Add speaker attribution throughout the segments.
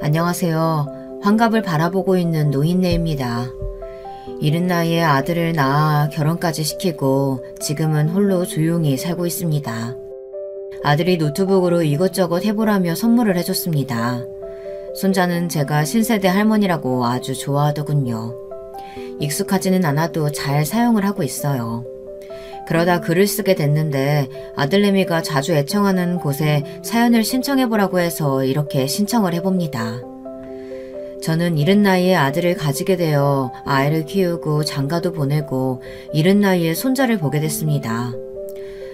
Speaker 1: 안녕하세요. 환갑을 바라보고 있는 노인네입니다. 이른 나이에 아들을 낳아 결혼까지 시키고 지금은 홀로 조용히 살고 있습니다. 아들이 노트북으로 이것저것 해보라며 선물을 해줬습니다. 손자는 제가 신세대 할머니라고 아주 좋아하더군요. 익숙하지는 않아도 잘 사용을 하고 있어요. 그러다 글을 쓰게 됐는데 아들내미가 자주 애청하는 곳에 사연을 신청해보라고 해서 이렇게 신청을 해봅니다. 저는 이른 나이에 아들을 가지게 되어 아이를 키우고 장가도 보내고 이른 나이에 손자를 보게 됐습니다.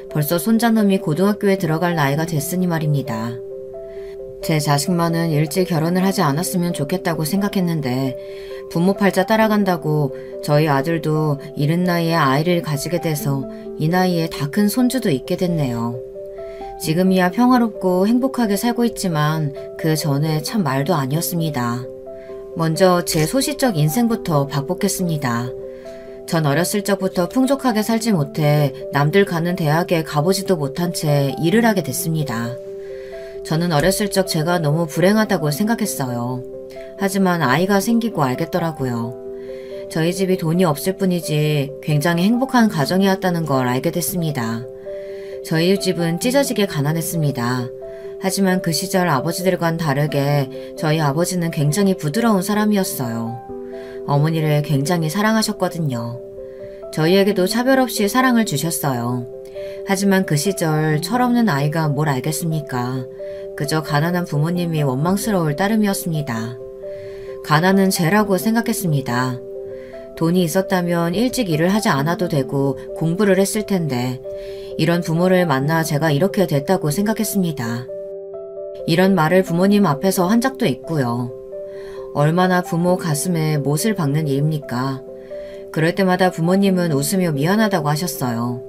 Speaker 1: 벌써 손자놈이 고등학교에 들어갈 나이가 됐으니 말입니다. 제 자식만은 일찍 결혼을 하지 않았으면 좋겠다고 생각했는데 부모 팔자 따라간다고 저희 아들도 이른 나이에 아이를 가지게 돼서 이 나이에 다 큰 손주도 있게 됐네요. 지금이야 평화롭고 행복하게 살고 있지만 그 전에 참 말도 아니었습니다. 먼저 제 소시적 인생부터 박복했습니다. 전 어렸을 적부터 풍족하게 살지 못해 남들 가는 대학에 가보지도 못한 채 일을 하게 됐습니다. 저는 어렸을 적 제가 너무 불행하다고 생각했어요. 하지만 아이가 생기고 알겠더라고요. 저희 집이 돈이 없을 뿐이지 굉장히 행복한 가정이었다는 걸 알게 됐습니다. 저희 집은 찢어지게 가난했습니다. 하지만 그 시절 아버지들과는 다르게 저희 아버지는 굉장히 부드러운 사람이었어요. 어머니를 굉장히 사랑하셨거든요. 저희에게도 차별 없이 사랑을 주셨어요. 하지만 그 시절 철없는 아이가 뭘 알겠습니까? 그저 가난한 부모님이 원망스러울 따름이었습니다. 가난은 죄라고 생각했습니다. 돈이 있었다면 일찍 일을 하지 않아도 되고 공부를 했을 텐데 이런 부모를 만나 제가 이렇게 됐다고 생각했습니다. 이런 말을 부모님 앞에서 한 적도 있고요. 얼마나 부모 가슴에 못을 박는 일입니까? 그럴 때마다 부모님은 웃으며 미안하다고 하셨어요.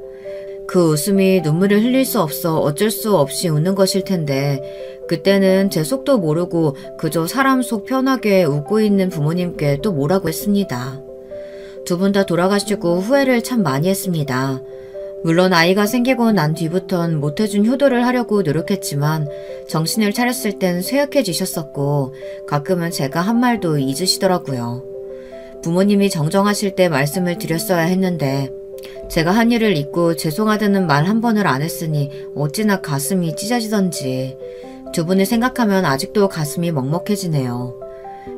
Speaker 1: 그 웃음이 눈물을 흘릴 수 없어 어쩔 수 없이 웃는 것일 텐데 그때는 제 속도 모르고 그저 사람 속 편하게 웃고 있는 부모님께 또 뭐라고 했습니다. 두 분 다 돌아가시고 후회를 참 많이 했습니다. 물론 아이가 생기고 난 뒤부턴 못해준 효도를 하려고 노력했지만 정신을 차렸을 땐 쇠약해지셨었고 가끔은 제가 한 말도 잊으시더라고요. 부모님이 정정하실 때 말씀을 드렸어야 했는데 제가 한 일을 잊고 죄송하다는 말 한 번을 안 했으니 어찌나 가슴이 찢어지던지 두 분을 생각하면 아직도 가슴이 먹먹해지네요.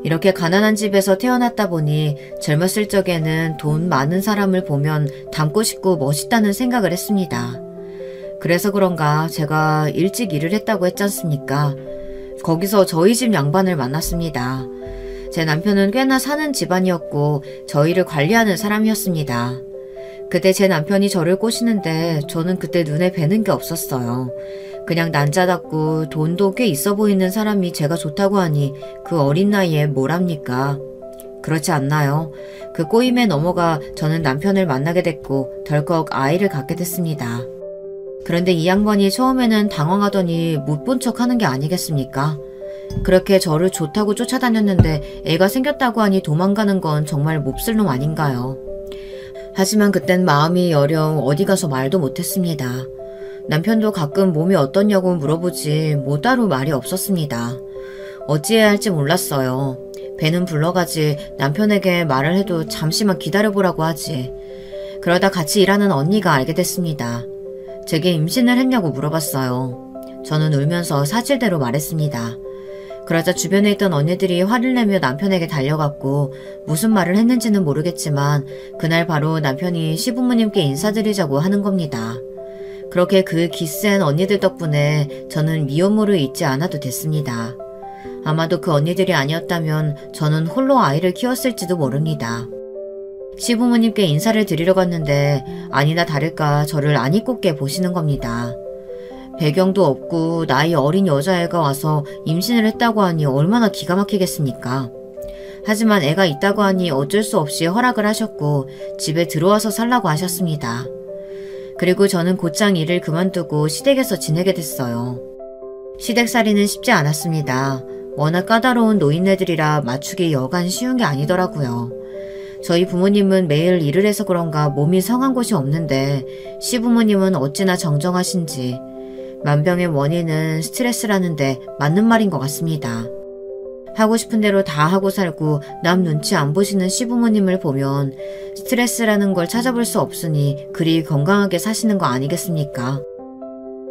Speaker 1: 이렇게 가난한 집에서 태어났다 보니 젊었을 적에는 돈 많은 사람을 보면 닮고 싶고 멋있다는 생각을 했습니다. 그래서 그런가 제가 일찍 일을 했다고 했지 않습니까? 거기서 저희 집 양반을 만났습니다. 제 남편은 꽤나 사는 집안이었고 저희를 관리하는 사람이었습니다. 그때 제 남편이 저를 꼬시는데 저는 그때 눈에 뵈는 게 없었어요. 그냥 난자답고 돈도 꽤 있어 보이는 사람이 제가 좋다고 하니 그 어린 나이에 뭘 합니까? 그렇지 않나요? 그 꼬임에 넘어가 저는 남편을 만나게 됐고 덜컥 아이를 갖게 됐습니다. 그런데 이 양반이 처음에는 당황하더니 못 본 척 하는 게 아니겠습니까? 그렇게 저를 좋다고 쫓아다녔는데 애가 생겼다고 하니 도망가는 건 정말 몹쓸 놈 아닌가요? 하지만 그땐 마음이 여령 어디 가서 말도 못했습니다. 남편도 가끔 몸이 어떻냐고 물어보지 뭐 따로 말이 없었습니다. 어찌해야 할지 몰랐어요. 배는 불러가지 남편에게 말을 해도 잠시만 기다려보라고 하지. 그러다 같이 일하는 언니가 알게 됐습니다. 제게 임신을 했냐고 물어봤어요. 저는 울면서 사실대로 말했습니다. 그러자 주변에 있던 언니들이 화를 내며 남편에게 달려갔고 무슨 말을 했는지는 모르겠지만 그날 바로 남편이 시부모님께 인사드리자고 하는 겁니다. 그렇게 그 기센 언니들 덕분에 저는 미혼모를 잊지 않아도 됐습니다. 아마도 그 언니들이 아니었다면 저는 홀로 아이를 키웠을지도 모릅니다. 시부모님께 인사를 드리러 갔는데 아니나 다를까 저를 안 이꼽게 보시는 겁니다. 배경도 없고 나이 어린 여자애가 와서 임신을 했다고 하니 얼마나 기가 막히겠습니까? 하지만 애가 있다고 하니 어쩔 수 없이 허락을 하셨고 집에 들어와서 살라고 하셨습니다. 그리고 저는 곧장 일을 그만두고 시댁에서 지내게 됐어요. 시댁살이는 쉽지 않았습니다. 워낙 까다로운 노인네들이라 맞추기 여간 쉬운 게 아니더라고요. 저희 부모님은 매일 일을 해서 그런가 몸이 성한 곳이 없는데 시부모님은 어찌나 정정하신지 만병의 원인은 스트레스라는데 맞는 말인 것 같습니다. 하고 싶은 대로 다 하고 살고 남 눈치 안 보시는 시부모님을 보면 스트레스라는 걸 찾아볼 수 없으니 그리 건강하게 사시는 거 아니겠습니까?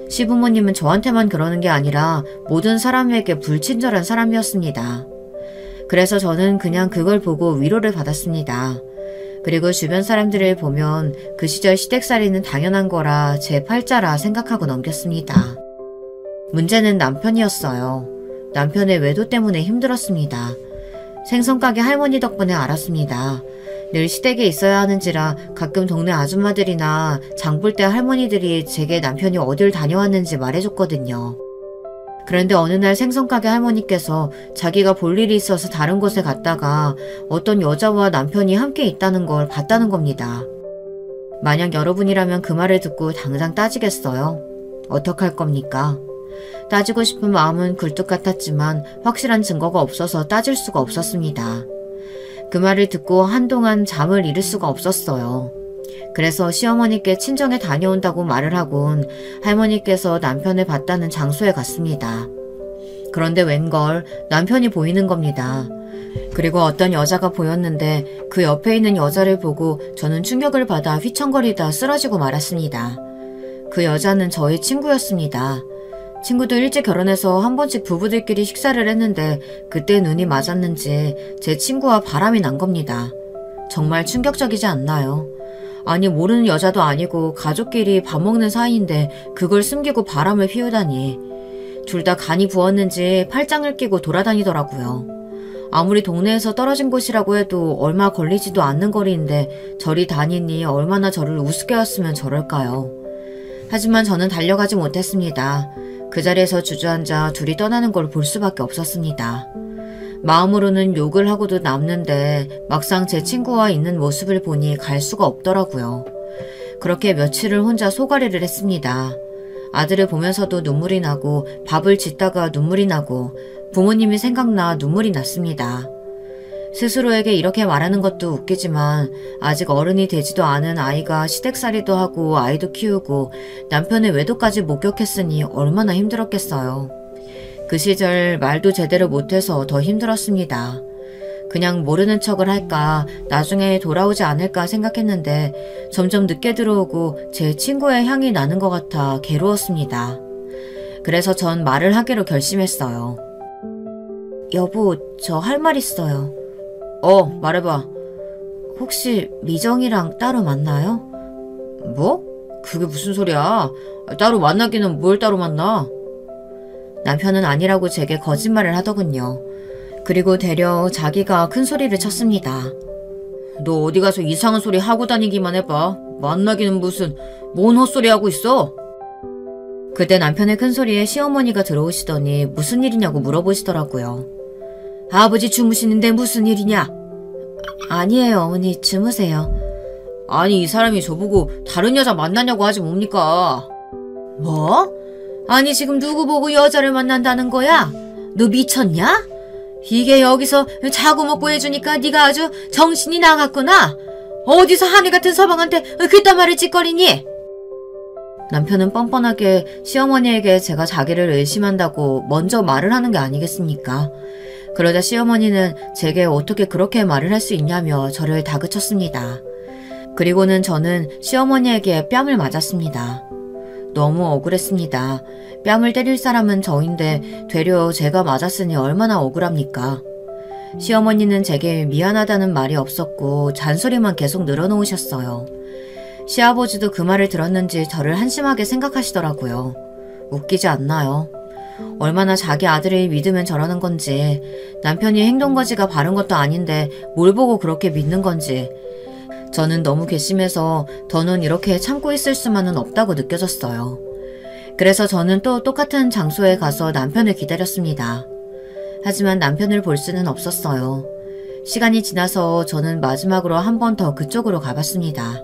Speaker 1: 시부모님은 저한테만 그러는 게 아니라 모든 사람에게 불친절한 사람이었습니다. 그래서 저는 그냥 그걸 보고 위로를 받았습니다. 그리고 주변 사람들을 보면 그 시절 시댁살이는 당연한 거라 제 팔자라 생각하고 넘겼습니다. 문제는 남편이었어요. 남편의 외도 때문에 힘들었습니다. 생선가게 할머니 덕분에 알았습니다. 늘 시댁에 있어야 하는지라 가끔 동네 아줌마들이나 장 볼 때 할머니들이 제게 남편이 어딜 다녀왔는지 말해줬거든요. 그런데 어느 날 생선가게 할머니께서 자기가 볼 일이 있어서 다른 곳에 갔다가 어떤 여자와 남편이 함께 있다는 걸 봤다는 겁니다. 만약 여러분이라면 그 말을 듣고 당장 따지겠어요? 어떡할 겁니까? 따지고 싶은 마음은 굴뚝 같았지만 확실한 증거가 없어서 따질 수가 없었습니다. 그 말을 듣고 한동안 잠을 이룰 수가 없었어요. 그래서 시어머니께 친정에 다녀온다고 말을 하곤 할머니께서 남편을 봤다는 장소에 갔습니다. 그런데 웬걸 남편이 보이는 겁니다. 그리고 어떤 여자가 보였는데 그 옆에 있는 여자를 보고 저는 충격을 받아 휘청거리다 쓰러지고 말았습니다. 그 여자는 저의 친구였습니다. 친구도 일찍 결혼해서 한 번씩 부부들끼리 식사를 했는데 그때 눈이 맞았는지 제 친구와 바람이 난 겁니다. 정말 충격적이지 않나요? 아니 모르는 여자도 아니고 가족끼리 밥 먹는 사이인데 그걸 숨기고 바람을 피우다니. 둘 다 간이 부었는지 팔짱을 끼고 돌아다니더라고요. 아무리 동네에서 떨어진 곳이라고 해도 얼마 걸리지도 않는 거리인데 저리 다니니 얼마나 저를 우습게 왔으면 저럴까요? 하지만 저는 달려가지 못했습니다. 그 자리에서 주저앉아 둘이 떠나는 걸 볼 수밖에 없었습니다. 마음으로는 욕을 하고도 남는데 막상 제 친구와 있는 모습을 보니 갈 수가 없더라고요. 그렇게 며칠을 혼자 소가리를 했습니다. 아들을 보면서도 눈물이 나고 밥을 짓다가 눈물이 나고 부모님이 생각나 눈물이 났습니다. 스스로에게 이렇게 말하는 것도 웃기지만 아직 어른이 되지도 않은 아이가 시댁살이도 하고 아이도 키우고 남편의 외도까지 목격했으니 얼마나 힘들었겠어요. 그 시절 말도 제대로 못해서 더 힘들었습니다. 그냥 모르는 척을 할까 나중에 돌아오지 않을까 생각했는데 점점 늦게 들어오고 제 친구의 향이 나는 것 같아 괴로웠습니다. 그래서 전 말을 하기로 결심했어요. 여보, 저 할 말 있어요. 말해봐. 혹시 미정이랑 따로 만나요? 뭐? 그게 무슨 소리야? 따로 만나기는 뭘 따로 만나? 남편은 아니라고 제게 거짓말을 하더군요. 그리고 되려 자기가 큰 소리를 쳤습니다. 너 어디 가서 이상한 소리 하고 다니기만 해봐. 만나기는 무슨, 뭔 헛소리 하고 있어? 그때 남편의 큰 소리에 시어머니가 들어오시더니 무슨 일이냐고 물어보시더라고요. 아버지 주무시는데 무슨 일이냐? 아니에요, 어머니. 주무세요. 아니, 이 사람이 저보고 다른 여자 만나냐고 하지 뭡니까? 뭐? 아니, 지금 누구 보고 여자를 만난다는 거야? 너 미쳤냐? 이게 여기서 자고 먹고 해주니까 네가 아주 정신이 나갔구나. 어디서 하늘 같은 서방한테 그딴 말을 짓거리니? 남편은 뻔뻔하게 시어머니에게 제가 자기를 의심한다고 먼저 말을 하는 게 아니겠습니까? 그러자 시어머니는 제게 어떻게 그렇게 말을 할 수 있냐며 저를 다그쳤습니다. 그리고는 저는 시어머니에게 뺨을 맞았습니다. 너무 억울했습니다. 뺨을 때릴 사람은 저인데 되려 제가 맞았으니 얼마나 억울합니까? 시어머니는 제게 미안하다는 말이 없었고 잔소리만 계속 늘어놓으셨어요. 시아버지도 그 말을 들었는지 저를 한심하게 생각하시더라고요. 웃기지 않나요? 얼마나 자기 아들을 믿으면 저러는 건지, 남편이 행동거지가 바른 것도 아닌데 뭘 보고 그렇게 믿는 건지. 저는 너무 괘씸해서 더는 이렇게 참고 있을 수만은 없다고 느껴졌어요. 그래서 저는 또 똑같은 장소에 가서 남편을 기다렸습니다. 하지만 남편을 볼 수는 없었어요. 시간이 지나서 저는 마지막으로 한 번 더 그쪽으로 가봤습니다.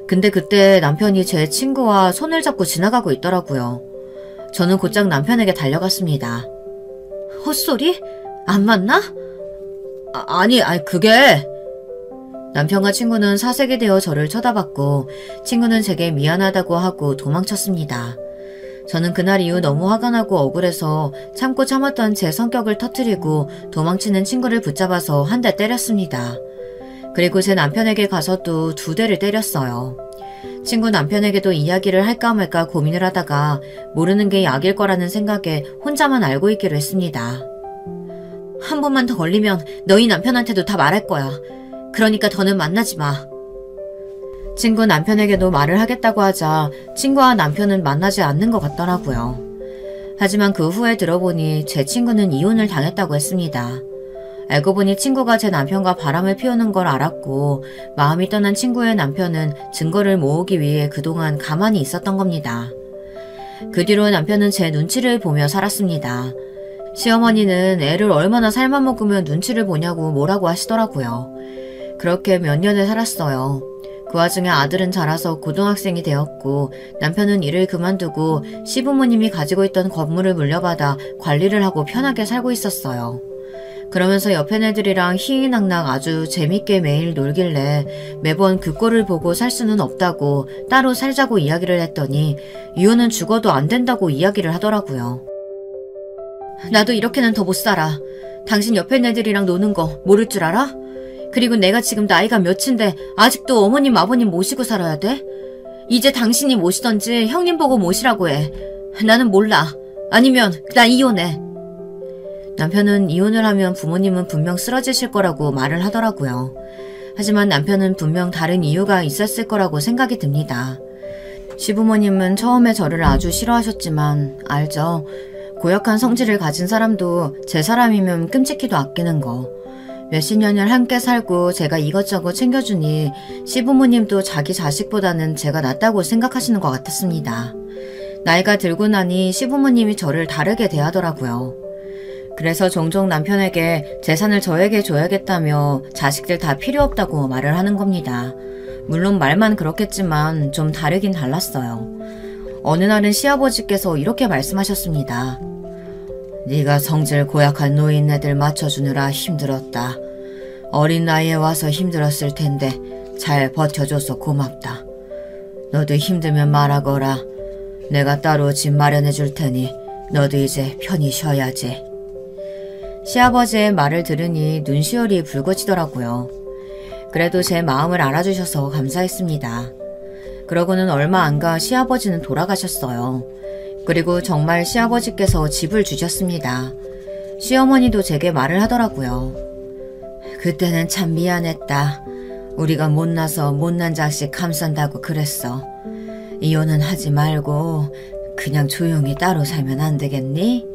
Speaker 1: 근데 그때 남편이 제 친구와 손을 잡고 지나가고 있더라고요. 저는 곧장 남편에게 달려갔습니다. 헛소리? 안 맞나? 아니, 그게... 남편과 친구는 사색이 되어 저를 쳐다봤고 친구는 제게 미안하다고 하고 도망쳤습니다. 저는 그날 이후 너무 화가 나고 억울해서 참고 참았던 제 성격을 터뜨리고 도망치는 친구를 붙잡아서 한 대 때렸습니다. 그리고 제 남편에게 가서 또 2대를 때렸어요. 친구 남편에게도 이야기를 할까 말까 고민을 하다가 모르는 게 약일 거라는 생각에 혼자만 알고 있기로 했습니다. 한 번만 더 걸리면 너희 남편한테도 다 말할 거야. 그러니까 더는 만나지 마. 친구 남편에게도 말을 하겠다고 하자 친구와 남편은 만나지 않는 것 같더라고요. 하지만 그 후에 들어보니 제 친구는 이혼을 당했다고 했습니다. 알고 보니 친구가 제 남편과 바람을 피우는 걸 알았고 마음이 떠난 친구의 남편은 증거를 모으기 위해 그동안 가만히 있었던 겁니다. 그 뒤로 남편은 제 눈치를 보며 살았습니다. 시어머니는 애를 얼마나 살만 먹으면 눈치를 보냐고 뭐라고 하시더라고요. 그렇게 몇 년을 살았어요. 그 와중에 아들은 자라서 고등학생이 되었고 남편은 일을 그만두고 시부모님이 가지고 있던 건물을 물려받아 관리를 하고 편하게 살고 있었어요. 그러면서 옆에 애들이랑 희희낙낙 아주 재밌게 매일 놀길래 매번 그 꼴을 보고 살 수는 없다고 따로 살자고 이야기를 했더니 이혼은 죽어도 안 된다고 이야기를 하더라고요. 나도 이렇게는 더 못 살아. 당신 옆에 애들이랑 노는 거 모를 줄 알아? 그리고 내가 지금 나이가 몇인데 아직도 어머님 아버님 모시고 살아야 돼? 이제 당신이 모시던지 형님 보고 모시라고 해. 나는 몰라. 아니면 나 이혼해. 남편은 이혼을 하면 부모님은 분명 쓰러지실 거라고 말을 하더라고요. 하지만 남편은 분명 다른 이유가 있었을 거라고 생각이 듭니다. 시부모님은 처음에 저를 아주 싫어하셨지만 알죠. 고약한 성질을 가진 사람도 제 사람이면 끔찍히도 아끼는 거. 몇십 년을 함께 살고 제가 이것저것 챙겨주니 시부모님도 자기 자식보다는 제가 낫다고 생각하시는 것 같았습니다. 나이가 들고 나니 시부모님이 저를 다르게 대하더라고요. 그래서 종종 남편에게 재산을 저에게 줘야겠다며 자식들 다 필요 없다고 말을 하는 겁니다. 물론 말만 그렇겠지만 좀 다르긴 달랐어요. 어느 날은 시아버지께서 이렇게 말씀하셨습니다. 네가 성질 고약한 노인네들 맞춰주느라 힘들었다. 어린 나이에 와서 힘들었을 텐데 잘 버텨줘서 고맙다. 너도 힘들면 말하거라. 내가 따로 집 마련해 줄 테니 너도 이제 편히 쉬어야지. 시아버지의 말을 들으니 눈시울이 붉어지더라고요. 그래도 제 마음을 알아주셔서 감사했습니다. 그러고는 얼마 안 가 시아버지는 돌아가셨어요. 그리고 정말 시아버지께서 집을 주셨습니다. 시어머니도 제게 말을 하더라고요. 그때는 참 미안했다. 우리가 못나서 못난 자식 감싼다고 그랬어. 이혼은 하지 말고 그냥 조용히 따로 살면 안 되겠니?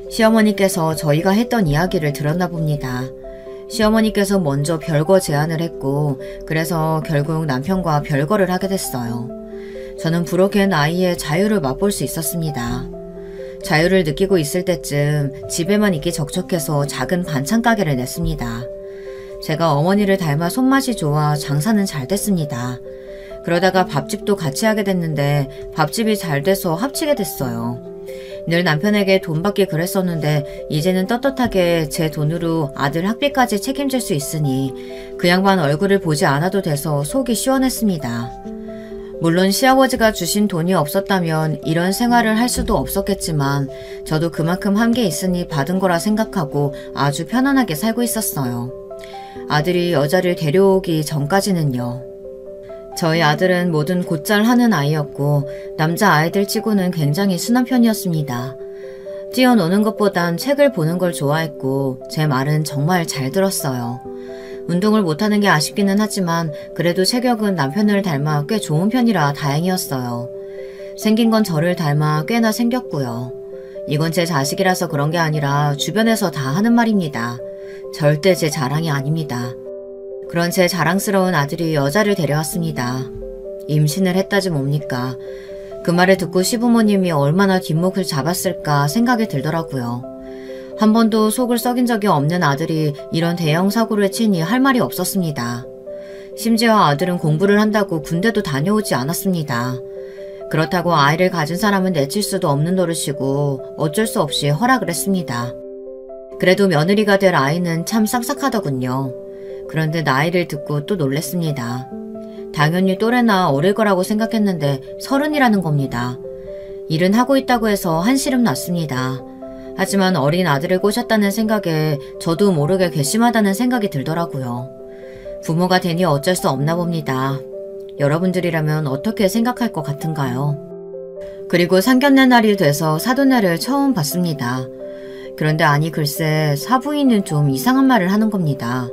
Speaker 1: 시어머니께서 저희가 했던 이야기를 들었나 봅니다. 시어머니께서 먼저 별거 제안을 했고 그래서 결국 남편과 별거를 하게 됐어요. 저는 부록의 나이에 자유를 맛볼 수 있었습니다. 자유를 느끼고 있을 때쯤 집에만 있기 적적해서 작은 반찬 가게를 냈습니다. 제가 어머니를 닮아 손맛이 좋아 장사는 잘 됐습니다. 그러다가 밥집도 같이 하게 됐는데 밥집이 잘 돼서 합치게 됐어요. 늘 남편에게 돈 받기 그랬었는데 이제는 떳떳하게 제 돈으로 아들 학비까지 책임질 수 있으니 그 양반 얼굴을 보지 않아도 돼서 속이 시원했습니다. 물론 시아버지가 주신 돈이 없었다면 이런 생활을 할 수도 없었겠지만 저도 그만큼 한 게 있으니 받은 거라 생각하고 아주 편안하게 살고 있었어요. 아들이 여자를 데려오기 전까지는요. 저희 아들은 뭐든 곧잘 하는 아이였고 남자 아이들 치고는 굉장히 순한 편이었습니다. 뛰어노는 것보단 책을 보는 걸 좋아했고 제 말은 정말 잘 들었어요. 운동을 못하는 게 아쉽기는 하지만 그래도 체격은 남편을 닮아 꽤 좋은 편이라 다행이었어요. 생긴 건 저를 닮아 꽤나 생겼고요. 이건 제 자식이라서 그런 게 아니라 주변에서 다 하는 말입니다. 절대 제 자랑이 아닙니다. 그런 제 자랑스러운 아들이 여자를 데려왔습니다. 임신을 했다지 뭡니까. 그 말을 듣고 시부모님이 얼마나 뒷목을 잡았을까 생각이 들더라고요. 한 번도 속을 썩인 적이 없는 아들이 이런 대형 사고를 치니 할 말이 없었습니다. 심지어 아들은 공부를 한다고 군대도 다녀오지 않았습니다. 그렇다고 아이를 가진 사람은 내칠 수도 없는 노릇이고 어쩔 수 없이 허락을 했습니다. 그래도 며느리가 될 아이는 참 싹싹하더군요. 그런데 나이를 듣고 또 놀랬습니다. 당연히 또래나 어릴 거라고 생각했는데 30이라는 겁니다. 일은 하고 있다고 해서 한시름 났습니다. 하지만 어린 아들을 꼬셨다는 생각에 저도 모르게 괘씸하다는 생각이 들더라고요. 부모가 되니 어쩔 수 없나 봅니다. 여러분들이라면 어떻게 생각할 것 같은가요? 그리고 상견례 날이 돼서 사돈네를 처음 봤습니다. 그런데 아니 글쎄 사부인은 좀 이상한 말을 하는 겁니다.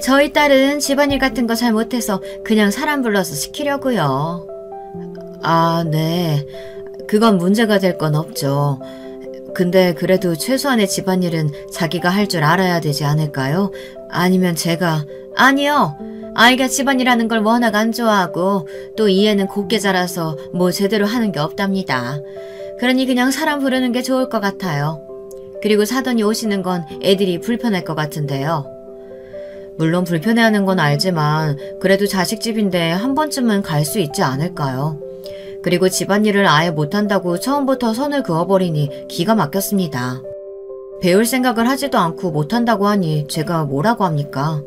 Speaker 1: 저희 딸은 집안일 같은 거 잘 못해서 그냥 사람 불러서 시키려고요. 아, 네. 그건 문제가 될 건 없죠. 근데 그래도 최소한의 집안일은 자기가 할 줄 알아야 되지 않을까요? 아니면 제가... 아니요. 아이가 집안일하는 걸 워낙 안 좋아하고 또 이 애는 곱게 자라서 뭐 제대로 하는 게 없답니다. 그러니 그냥 사람 부르는 게 좋을 것 같아요. 그리고 사돈이 오시는 건 애들이 불편할 것 같은데요. 물론 불편해하는 건 알지만 그래도 자식집인데 한 번쯤은 갈 수 있지 않을까요? 그리고 집안일을 아예 못한다고 처음부터 선을 그어버리니 기가 막혔습니다. 배울 생각을 하지도 않고 못한다고 하니 제가 뭐라고 합니까?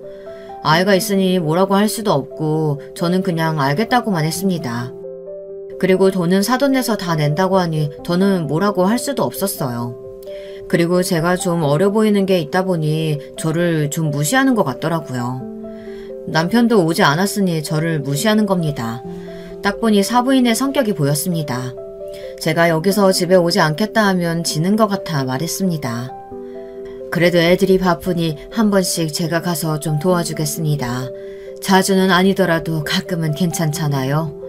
Speaker 1: 아이가 있으니 뭐라고 할 수도 없고 저는 그냥 알겠다고만 했습니다. 그리고 돈은 사돈 내서 다 낸다고 하니 저는 뭐라고 할 수도 없었어요. 그리고 제가 좀 어려 보이는 게 있다 보니 저를 좀 무시하는 것 같더라고요. 남편도 오지 않았으니 저를 무시하는 겁니다. 딱 보니 사부인의 성격이 보였습니다. 제가 여기서 집에 오지 않겠다 하면 지는 것 같아 말했습니다. 그래도 애들이 바쁘니 한 번씩 제가 가서 좀 도와주겠습니다. 자주는 아니더라도 가끔은 괜찮잖아요.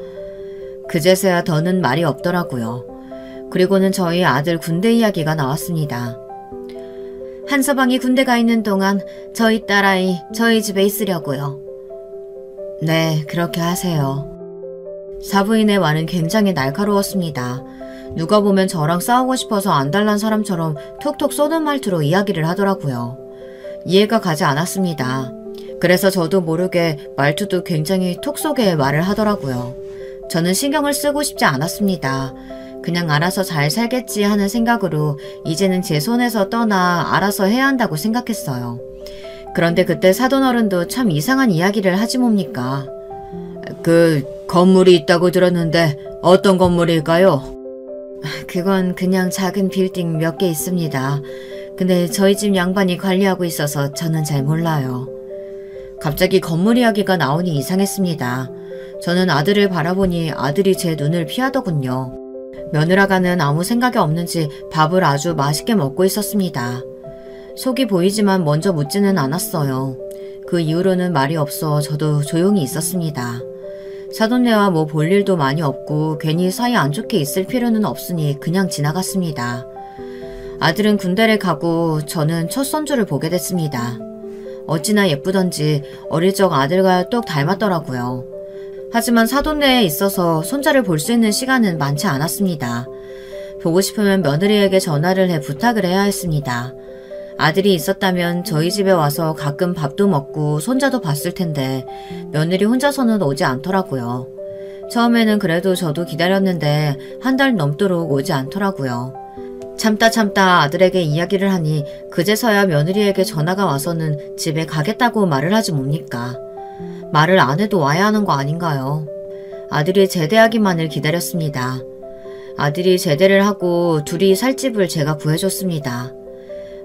Speaker 1: 그제서야 더는 말이 없더라고요. 그리고는 저희 아들 군대 이야기가 나왔습니다. 한서방이 군대 가 있는 동안 저희 딸아이 저희 집에 있으려고요. 네, 그렇게 하세요. 사부인의 말은 굉장히 날카로웠습니다. 누가 보면 저랑 싸우고 싶어서 안달난 사람처럼 톡톡 쏘는 말투로 이야기를 하더라고요. 이해가 가지 않았습니다. 그래서 저도 모르게 말투도 굉장히 톡 쏘게 말을 하더라고요. 저는 신경을 쓰고 싶지 않았습니다. 그냥 알아서 잘 살겠지 하는 생각으로 이제는 제 손에서 떠나 알아서 해야 한다고 생각했어요. 그런데 그때 사돈어른도 참 이상한 이야기를 하지 뭡니까? 건물이 있다고 들었는데 어떤 건물일까요? 그건 그냥 작은 빌딩 몇 개 있습니다. 근데 저희 집 양반이 관리하고 있어서 저는 잘 몰라요. 갑자기 건물 이야기가 나오니 이상했습니다. 저는 아들을 바라보니 아들이 제 눈을 피하더군요. 며느라가는 아무 생각이 없는지 밥을 아주 맛있게 먹고 있었습니다. 속이 보이지만 먼저 묻지는 않았어요. 그 이후로는 말이 없어 저도 조용히 있었습니다. 사돈네와 뭐 볼 일도 많이 없고 괜히 사이 안 좋게 있을 필요는 없으니 그냥 지나갔습니다. 아들은 군대를 가고 저는 첫 손주를 보게 됐습니다. 어찌나 예쁘던지 어릴 적 아들과 똑 닮았더라고요. 하지만 사돈네에 있어서 손자를 볼 수 있는 시간은 많지 않았습니다. 보고 싶으면 며느리에게 전화를 해 부탁을 해야 했습니다. 아들이 있었다면 저희 집에 와서 가끔 밥도 먹고 손자도 봤을 텐데 며느리 혼자서는 오지 않더라고요. 처음에는 그래도 저도 기다렸는데 한 달 넘도록 오지 않더라고요. 참다 아들에게 이야기를 하니 그제서야 며느리에게 전화가 와서는 집에 가겠다고 말을 하지 뭡니까? 말을 안 해도 와야 하는 거 아닌가요? 아들이 제대하기만을 기다렸습니다. 아들이 제대를 하고 둘이 살 집을 제가 구해줬습니다.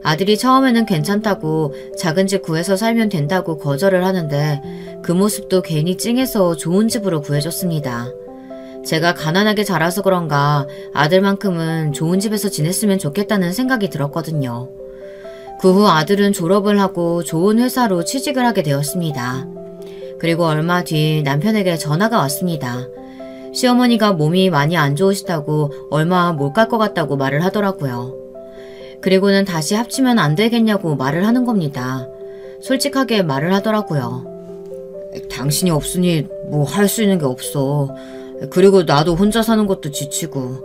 Speaker 1: 아들이 처음에는 괜찮다고 작은 집 구해서 살면 된다고 거절을 하는데 그 모습도 괜히 찡해서 좋은 집으로 구해줬습니다. 제가 가난하게 자라서 그런가 아들만큼은 좋은 집에서 지냈으면 좋겠다는 생각이 들었거든요. 그 후 아들은 졸업을 하고 좋은 회사로 취직을 하게 되었습니다. 그리고 얼마 뒤 남편에게 전화가 왔습니다. 시어머니가 몸이 많이 안 좋으시다고 얼마 못 갈 것 같다고 말을 하더라고요. 그리고는 다시 합치면 안 되겠냐고 말을 하는 겁니다. 솔직하게 말을 하더라고요. 당신이 없으니 뭐 할 수 있는 게 없어. 그리고 나도 혼자 사는 것도 지치고.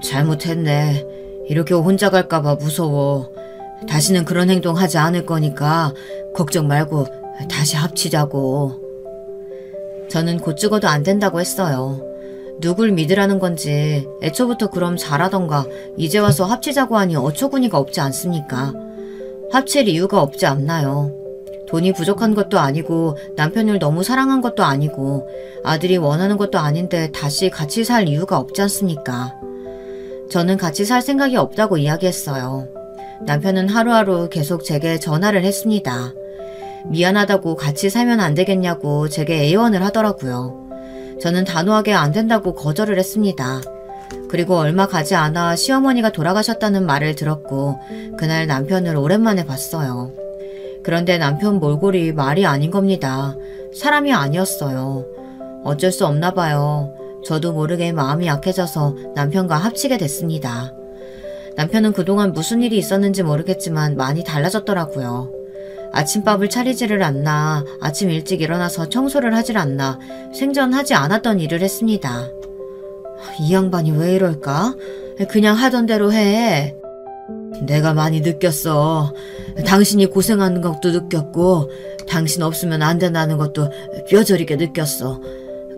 Speaker 1: 잘못했네. 이렇게 혼자 갈까봐 무서워. 다시는 그런 행동 하지 않을 거니까 걱정 말고 다시 합치자고. 저는 곧 죽어도 안 된다고 했어요. 누굴 믿으라는 건지 애초부터 그럼 잘하던가 이제 와서 합치자고 하니 어처구니가 없지 않습니까? 합칠 이유가 없지 않나요? 돈이 부족한 것도 아니고 남편을 너무 사랑한 것도 아니고 아들이 원하는 것도 아닌데 다시 같이 살 이유가 없지 않습니까? 저는 같이 살 생각이 없다고 이야기했어요. 남편은 하루하루 계속 제게 전화를 했습니다. 미안하다고 같이 살면 안 되겠냐고 제게 애원을 하더라고요. 저는 단호하게 안 된다고 거절을 했습니다. 그리고 얼마 가지 않아 시어머니가 돌아가셨다는 말을 들었고 그날 남편을 오랜만에 봤어요. 그런데 남편 몰골이 말이 아닌 겁니다. 사람이 아니었어요. 어쩔 수 없나 봐요. 저도 모르게 마음이 약해져서 남편과 합치게 됐습니다. 남편은 그동안 무슨 일이 있었는지 모르겠지만 많이 달라졌더라고요. 아침밥을 차리지를 않나, 아침 일찍 일어나서 청소를 하질 않나, 생전하지 않았던 일을 했습니다. 이 양반이 왜 이럴까? 그냥 하던 대로 해. 내가 많이 느꼈어. 당신이 고생하는 것도 느꼈고 당신 없으면 안 된다는 것도 뼈저리게 느꼈어.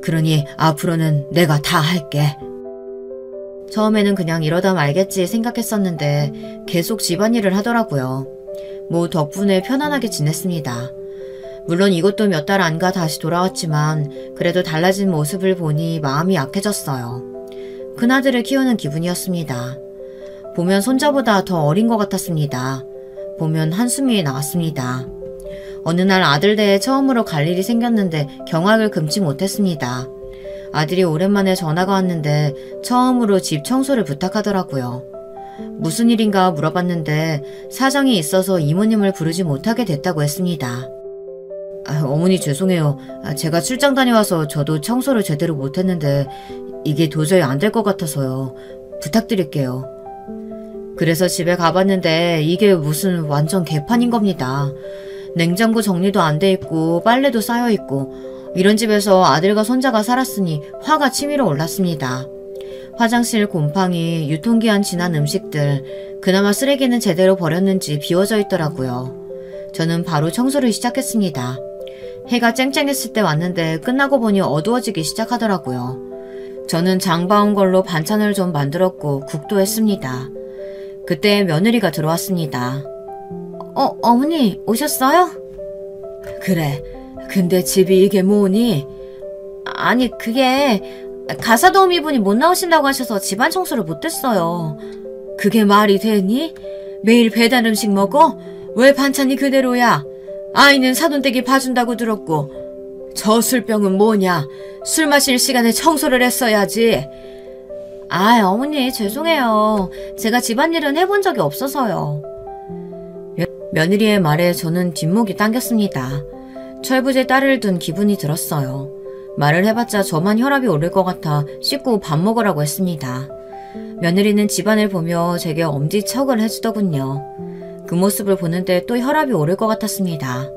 Speaker 1: 그러니 앞으로는 내가 다 할게. 처음에는 그냥 이러다 말겠지 생각했었는데 계속 집안일을 하더라고요. 뭐 덕분에 편안하게 지냈습니다. 물론 이것도 몇 달 안 가 다시 돌아왔지만 그래도 달라진 모습을 보니 마음이 약해졌어요. 큰아들을 키우는 기분이었습니다. 보면 손자보다 더 어린 것 같았습니다. 보면 한숨이 나왔습니다. 어느 날 아들 댁에 처음으로 갈 일이 생겼는데 경악을 금치 못했습니다. 아들이 오랜만에 전화가 왔는데 처음으로 집 청소를 부탁하더라고요. 무슨 일인가 물어봤는데 사정이 있어서 이모님을 부르지 못하게 됐다고 했습니다. 어머니 죄송해요. 제가 출장 다녀와서 저도 청소를 제대로 못했는데 이게 도저히 안 될 것 같아서요. 부탁드릴게요. 그래서 집에 가봤는데 이게 무슨 완전 개판인 겁니다. 냉장고 정리도 안 돼 있고 빨래도 쌓여 있고 이런 집에서 아들과 손자가 살았으니 화가 치밀어 올랐습니다. 화장실 곰팡이, 유통기한 지난 음식들, 그나마 쓰레기는 제대로 버렸는지 비워져 있더라고요. 저는 바로 청소를 시작했습니다. 해가 쨍쨍했을 때 왔는데 끝나고 보니 어두워지기 시작하더라고요. 저는 장 봐온 걸로 반찬을 좀 만들었고 국도 했습니다. 그때 며느리가 들어왔습니다. 어머니 오셨어요? 그래. 근데 집이 이게 뭐니? 아니 그게 가사도우미분이 못 나오신다고 하셔서 집안 청소를 못했어요. 그게 말이 되니? 매일 배달 음식 먹어? 왜 반찬이 그대로야? 아이는 사돈댁이 봐준다고 들었고 저 술병은 뭐냐? 술 마실 시간에 청소를 했어야지. 어머니 죄송해요. 제가 집안일은 해본 적이 없어서요. 며느리의 말에 저는 뒷목이 당겼습니다. 철부지에 딸을 둔 기분이 들었어요. 말을 해봤자 저만 혈압이 오를 것 같아 씻고 밥 먹으라고 했습니다. 며느리는 집안을 보며 제게 엄지척을 해주더군요. 그 모습을 보는데 또 혈압이 오를 것 같았습니다.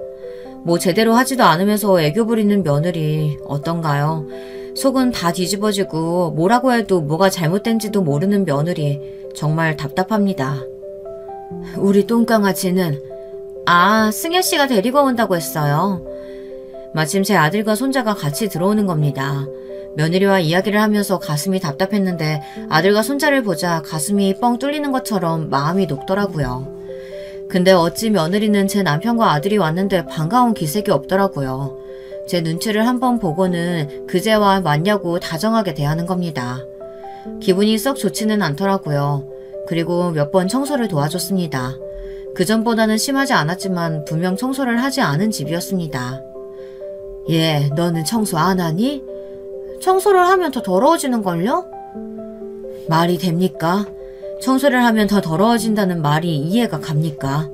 Speaker 1: 뭐 제대로 하지도 않으면서 애교 부리는 며느리 어떤가요? 속은 다 뒤집어지고 뭐라고 해도 뭐가 잘못된지도 모르는 며느리 정말 답답합니다. 우리 똥강아지는 승혜씨가 데리고 온다고 했어요. 마침 제 아들과 손자가 같이 들어오는 겁니다. 며느리와 이야기를 하면서 가슴이 답답했는데 아들과 손자를 보자 가슴이 뻥 뚫리는 것처럼 마음이 녹더라고요. 근데 어찌 며느리는 제 남편과 아들이 왔는데 반가운 기색이 없더라고요. 제 눈치를 한번 보고는 그제와 맞냐고 다정하게 대하는 겁니다. 기분이 썩 좋지는 않더라고요. 그리고 몇 번 청소를 도와줬습니다. 그전보다는 심하지 않았지만 분명 청소를 하지 않은 집이었습니다. 얘, 너는 청소 안 하니? 청소를 하면 더 더러워지는걸요? 말이 됩니까? 청소를 하면 더 더러워진다는 말이 이해가 갑니까?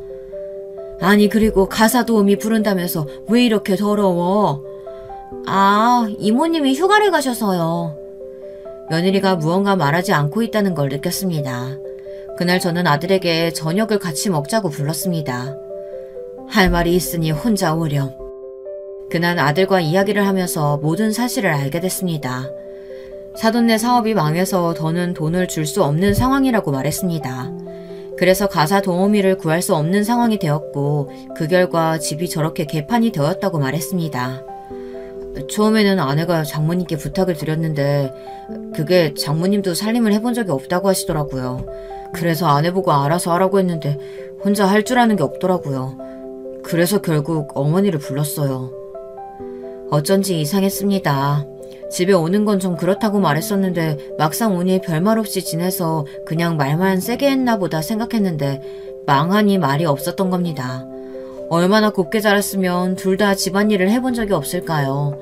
Speaker 1: 아니 그리고 가사도우미 부른다면서 왜 이렇게 더러워? 이모님이 휴가를 가셔서요. 며느리가 무언가 말하지 않고 있다는 걸 느꼈습니다. 그날 저는 아들에게 저녁을 같이 먹자고 불렀습니다. 할 말이 있으니 혼자 오렴. 그날 아들과 이야기를 하면서 모든 사실을 알게 됐습니다. 사돈네 사업이 망해서 더는 돈을 줄 수 없는 상황이라고 말했습니다. 그래서 가사 도우미를 구할 수 없는 상황이 되었고 그 결과 집이 저렇게 개판이 되었다고 말했습니다. 처음에는 아내가 장모님께 부탁을 드렸는데 그게 장모님도 살림을 해본 적이 없다고 하시더라고요. 그래서 아내 보고 알아서 하라고 했는데 혼자 할 줄 아는 게 없더라고요. 그래서 결국 어머니를 불렀어요. 어쩐지 이상했습니다. 집에 오는 건 좀 그렇다고 말했었는데 막상 오니 별말 없이 지내서 그냥 말만 세게 했나 보다 생각했는데 망하니 말이 없었던 겁니다. 얼마나 곱게 자랐으면 둘 다 집안일을 해본 적이 없을까요?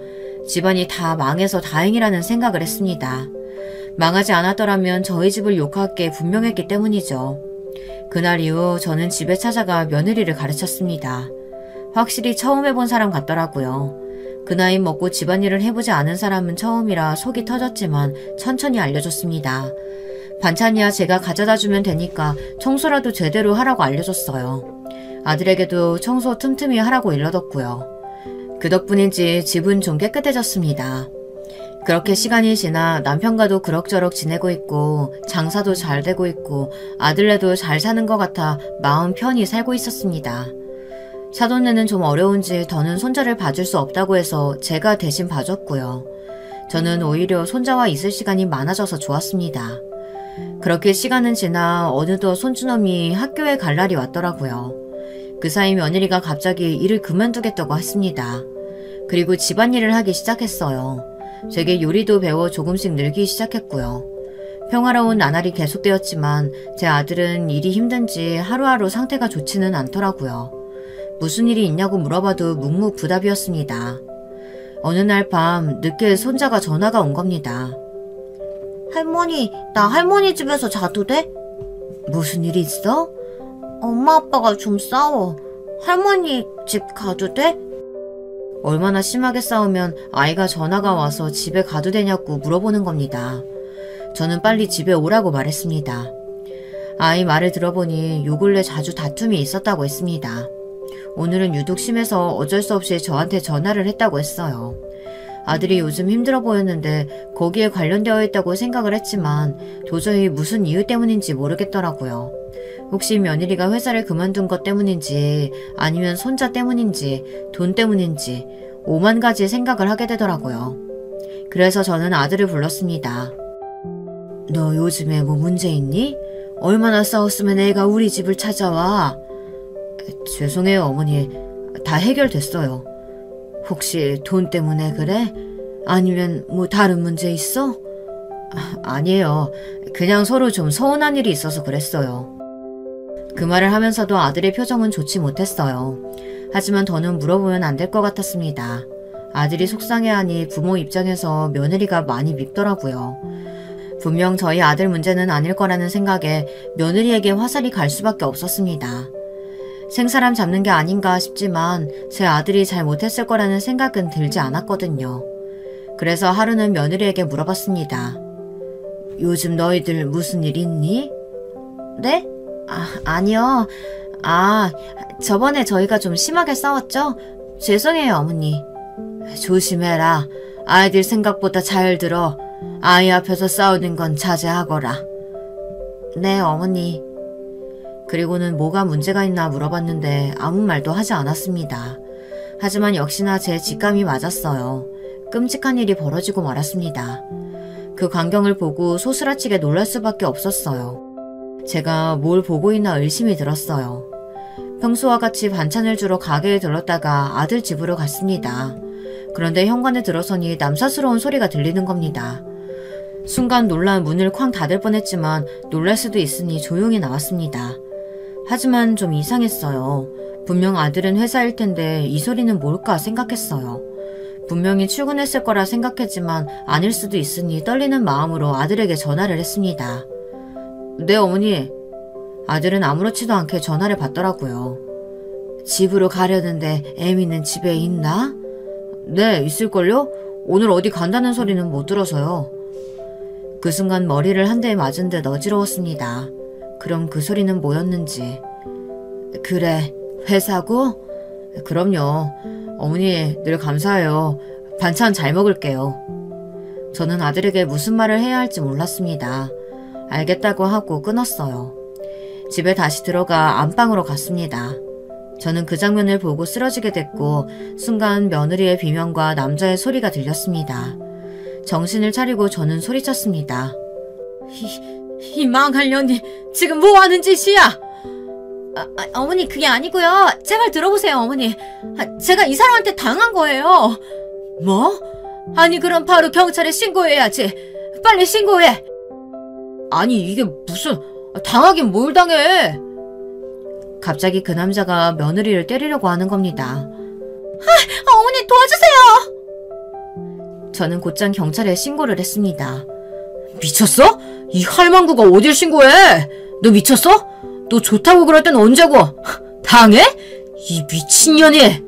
Speaker 1: 집안이 다 망해서 다행이라는 생각을 했습니다. 망하지 않았더라면 저희 집을 욕할 게 분명했기 때문이죠. 그날 이후 저는 집에 찾아가 며느리를 가르쳤습니다. 확실히 처음 해본 사람 같더라고요. 그 나이 먹고 집안일을 해보지 않은 사람은 처음이라 속이 터졌지만 천천히 알려줬습니다. 반찬이야 제가 가져다 주면 되니까 청소라도 제대로 하라고 알려줬어요. 아들에게도 청소 틈틈이 하라고 일러뒀고요. 그 덕분인지 집은 좀 깨끗해졌습니다. 그렇게 시간이 지나 남편과도 그럭저럭 지내고 있고 장사도 잘 되고 있고 아들네도 잘 사는 것 같아 마음 편히 살고 있었습니다. 사돈네는 좀 어려운지 더는 손자를 봐줄 수 없다고 해서 제가 대신 봐줬고요. 저는 오히려 손자와 있을 시간이 많아져서 좋았습니다. 그렇게 시간은 지나 어느덧 손주놈이 학교에 갈 날이 왔더라고요. 그 사이 며느리가 갑자기 일을 그만두겠다고 했습니다. 그리고 집안일을 하기 시작했어요. 제게 요리도 배워 조금씩 늘기 시작했고요. 평화로운 나날이 계속되었지만 제 아들은 일이 힘든지 하루하루 상태가 좋지는 않더라고요. 무슨 일이 있냐고 물어봐도 묵묵부답이었습니다. 어느 날 밤 늦게 손자가 전화가 온 겁니다.
Speaker 2: 할머니, 나 할머니 집에서 자도 돼?
Speaker 1: 무슨 일이 있어?
Speaker 2: 엄마 아빠가 좀 싸워. 할머니 집 가도 돼?
Speaker 1: 얼마나 심하게 싸우면 아이가 전화가 와서 집에 가도 되냐고 물어보는 겁니다. 저는 빨리 집에 오라고 말했습니다. 아이 말을 들어보니 요 근래 자주 다툼이 있었다고 했습니다. 오늘은 유독 심해서 어쩔 수 없이 저한테 전화를 했다고 했어요. 아들이 요즘 힘들어 보였는데 거기에 관련되어 있다고 생각을 했지만 도저히 무슨 이유 때문인지 모르겠더라고요. 혹시 며느리가 회사를 그만둔 것 때문인지 아니면 손자 때문인지 돈 때문인지 오만 가지 생각을 하게 되더라고요. 그래서 저는 아들을 불렀습니다. 너 요즘에 뭐 문제 있니? 얼마나 싸웠으면 애가 우리 집을 찾아와? 죄송해요 어머니. 다 해결됐어요. 혹시 돈 때문에 그래? 아니면 뭐 다른 문제 있어? 아니에요. 그냥 서로 좀 서운한 일이 있어서 그랬어요. 그 말을 하면서도 아들의 표정은 좋지 못했어요. 하지만 더는 물어보면 안 될 것 같았습니다. 아들이 속상해하니 부모 입장에서 며느리가 많이 밉더라고요. 분명 저희 아들 문제는 아닐 거라는 생각에 며느리에게 화살이 갈 수밖에 없었습니다. 생사람 잡는 게 아닌가 싶지만 제 아들이 잘 못했을 거라는 생각은 들지 않았거든요. 그래서 하루는 며느리에게 물어봤습니다. 요즘 너희들 무슨 일 있니?
Speaker 2: 네? 아니요. 저번에 저희가 좀 심하게 싸웠죠? 죄송해요, 어머니.
Speaker 1: 조심해라. 아이들 생각보다 잘 들어. 아이 앞에서 싸우는 건 자제하거라.
Speaker 2: 네, 어머니.
Speaker 1: 그리고는 뭐가 문제가 있나 물어봤는데 아무 말도 하지 않았습니다. 하지만 역시나 제 직감이 맞았어요. 끔찍한 일이 벌어지고 말았습니다. 그 광경을 보고 소스라치게 놀랄 수밖에 없었어요. 제가 뭘 보고 있나 의심이 들었어요. 평소와 같이 반찬을 주러 가게에 들렀다가 아들 집으로 갔습니다. 그런데 현관에 들어서니 남사스러운 소리가 들리는 겁니다. 순간 놀란 문을 쾅 닫을 뻔했지만 놀랄 수도 있으니 조용히 나왔습니다. 하지만 좀 이상했어요. 분명 아들은 회사일 텐데 이 소리는 뭘까 생각했어요. 분명히 출근했을 거라 생각했지만 아닐 수도 있으니 떨리는 마음으로 아들에게 전화를 했습니다. 네 어머니. 아들은 아무렇지도 않게 전화를 받더라고요. 집으로 가려는데 애미는 집에 있나? 네 있을걸요? 오늘 어디 간다는 소리는 못 들어서요. 그 순간 머리를 한 대 맞은 듯 어지러웠습니다. 그럼 그 소리는 뭐였는지. 그래 회사고? 그럼요. 어머니 늘 감사해요. 반찬 잘 먹을게요. 저는 아들에게 무슨 말을 해야 할지 몰랐습니다. 알겠다고 하고 끊었어요. 집에 다시 들어가 안방으로 갔습니다. 저는 그 장면을 보고 쓰러지게 됐고 순간 며느리의 비명과 남자의 소리가 들렸습니다. 정신을 차리고 저는 소리쳤습니다.
Speaker 2: 이 망할 년이 지금 뭐하는 짓이야? 어머니 그게 아니고요. 제발 들어보세요 어머니. 제가 이 사람한테 당한 거예요.
Speaker 1: 뭐? 아니 그럼 바로 경찰에 신고해야지. 빨리 신고해. 아니 이게 무슨, 당하긴 뭘 당해. 갑자기 그 남자가 며느리를 때리려고 하는 겁니다.
Speaker 2: 어머니 도와주세요.
Speaker 1: 저는 곧장 경찰에 신고를 했습니다. 미쳤어? 이 할망구가 어딜 신고해? 너 미쳤어? 너 좋다고 그럴 땐 언제고? 당해? 이 미친년이!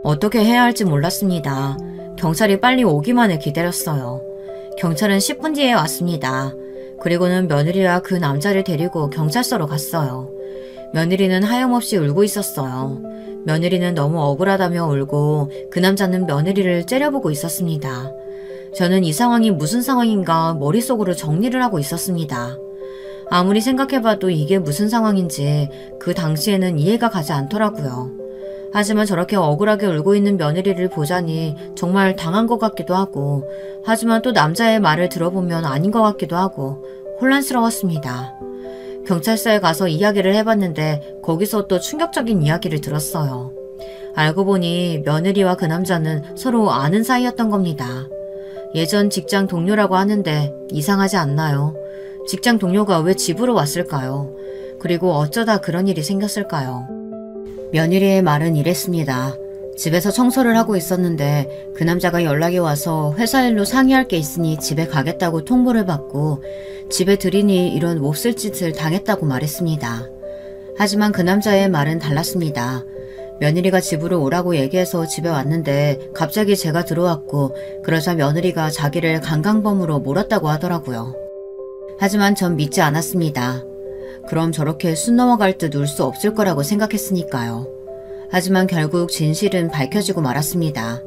Speaker 1: 어떻게 해야 할지 몰랐습니다. 경찰이 빨리 오기만을 기다렸어요. 경찰은 10분 뒤에 왔습니다. 그리고는 며느리와 그 남자를 데리고 경찰서로 갔어요. 며느리는 하염없이 울고 있었어요. 며느리는 너무 억울하다며 울고 그 남자는 며느리를 째려보고 있었습니다. 저는 이 상황이 무슨 상황인가 머릿속으로 정리를 하고 있었습니다. 아무리 생각해봐도 이게 무슨 상황인지 그 당시에는 이해가 가지 않더라고요. 하지만 저렇게 억울하게 울고 있는 며느리를 보자니 정말 당한 것 같기도 하고, 하지만 또 남자의 말을 들어보면 아닌 것 같기도 하고 혼란스러웠습니다. 경찰서에 가서 이야기를 해봤는데 거기서 또 충격적인 이야기를 들었어요. 알고 보니 며느리와 그 남자는 서로 아는 사이였던 겁니다. 예전 직장 동료라고 하는데 이상하지 않나요? 직장 동료가 왜 집으로 왔을까요? 그리고 어쩌다 그런 일이 생겼을까요? 며느리의 말은 이랬습니다. 집에서 청소를 하고 있었는데 그 남자가 연락이 와서 회사 일로 상의할 게 있으니 집에 가겠다고 통보를 받고 집에 들이니 이런 몹쓸 짓을 당했다고 말했습니다. 하지만 그 남자의 말은 달랐습니다. 며느리가 집으로 오라고 얘기해서 집에 왔는데 갑자기 제가 들어왔고 그러자 며느리가 자기를 강간범으로 몰았다고 하더라고요. 하지만 전 믿지 않았습니다. 그럼 저렇게 순 넘어갈 듯 울 수 없을 거라고 생각했으니까요. 하지만 결국 진실은 밝혀지고 말았습니다.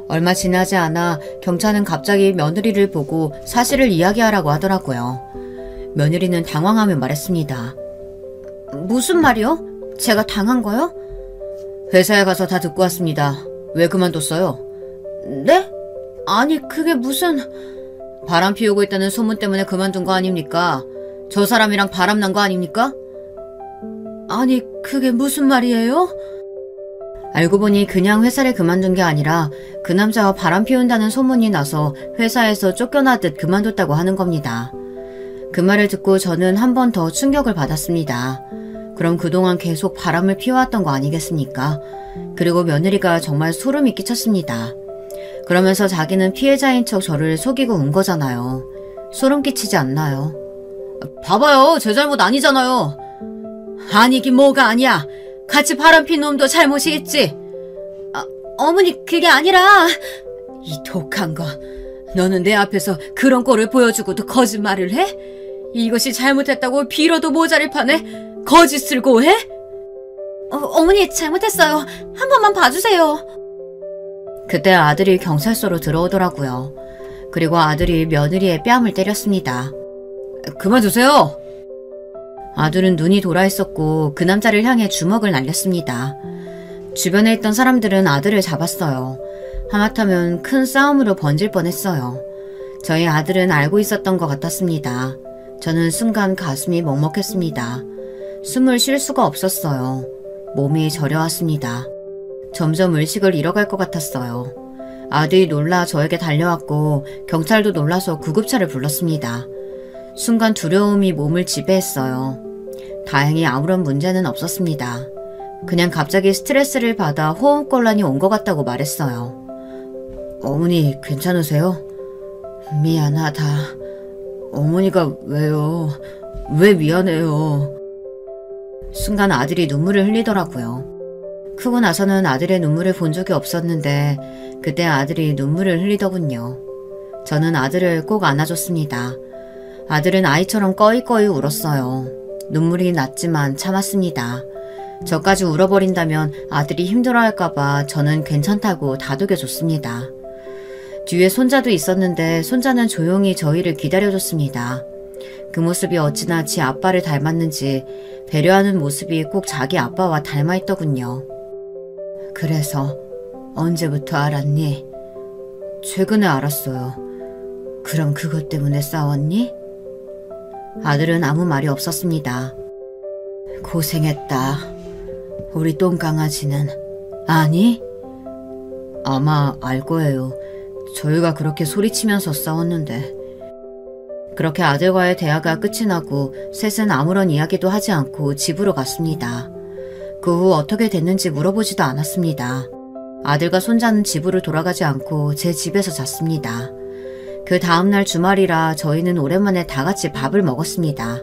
Speaker 1: 얼마 지나지 않아 경찰은 갑자기 며느리를 보고 사실을 이야기하라고 하더라고요. 며느리는 당황하며 말했습니다. 무슨 말이요? 제가 당한 거요? 회사에 가서 다 듣고 왔습니다. 왜 그만뒀어요? 네? 아니 그게 무슨... 바람 피우고 있다는 소문 때문에 그만둔 거 아닙니까? 저 사람이랑 바람난 거 아닙니까? 아니 그게 무슨 말이에요? 알고 보니 그냥 회사를 그만둔 게 아니라 그 남자와 바람 피운다는 소문이 나서 회사에서 쫓겨나듯 그만뒀다고 하는 겁니다. 그 말을 듣고 저는 한 번 더 충격을 받았습니다. 그럼 그동안 계속 바람을 피워왔던 거 아니겠습니까? 그리고 며느리가 정말 소름이 끼쳤습니다. 그러면서 자기는 피해자인 척 저를 속이고 온 거잖아요. 소름 끼치지 않나요? 봐봐요, 제 잘못 아니잖아요. 아니긴 뭐가 아니야. 같이 바람핀 놈도 잘못이겠지. 어머니 그게 아니라... 이 독한 거. 너는 내 앞에서 그런 꼴을 보여주고도 거짓말을 해? 이것이 잘못했다고 빌어도 모자를 파네? 거짓을 고해? 어머니 잘못했어요. 한 번만 봐주세요. 그때 아들이 경찰서로 들어오더라고요. 그리고 아들이 며느리의 뺨을 때렸습니다. 그만두세요. 아들은 눈이 돌아 있었고 그 남자를 향해 주먹을 날렸습니다. 주변에 있던 사람들은 아들을 잡았어요. 하마터면 큰 싸움으로 번질 뻔했어요. 저희 아들은 알고 있었던 것 같았습니다. 저는 순간 가슴이 먹먹했습니다. 숨을 쉴 수가 없었어요. 몸이 저려왔습니다. 점점 의식을 잃어갈 것 같았어요. 아들이 놀라 저에게 달려왔고 경찰도 놀라서 구급차를 불렀습니다. 순간 두려움이 몸을 지배했어요. 다행히 아무런 문제는 없었습니다. 그냥 갑자기 스트레스를 받아 호흡곤란이 온 것 같다고 말했어요. 어머니 괜찮으세요? 미안하다. 어머니가 왜요? 왜 미안해요? 순간 아들이 눈물을 흘리더라고요. 크고 나서는 아들의 눈물을 본 적이 없었는데 그때 아들이 눈물을 흘리더군요. 저는 아들을 꼭 안아줬습니다. 아들은 아이처럼 꺼이꺼이 울었어요. 눈물이 났지만 참았습니다. 저까지 울어버린다면 아들이 힘들어할까봐 저는 괜찮다고 다독여줬습니다. 뒤에 손자도 있었는데 손자는 조용히 저희를 기다려줬습니다. 그 모습이 어찌나 지 아빠를 닮았는지 배려하는 모습이 꼭 자기 아빠와 닮아있더군요. 그래서 언제부터 알았니? 최근에 알았어요. 그럼 그것 때문에 싸웠니? 아들은 아무 말이 없었습니다. 고생했다. 우리 똥강아지는. 아니? 아마 알 거예요. 저희가 그렇게 소리치면서 싸웠는데. 그렇게 아들과의 대화가 끝이 나고 셋은 아무런 이야기도 하지 않고 집으로 갔습니다. 그 후 어떻게 됐는지 물어보지도 않았습니다. 아들과 손자는 집으로 돌아가지 않고 제 집에서 잤습니다. 그 다음날 주말이라 저희는 오랜만에 다 같이 밥을 먹었습니다.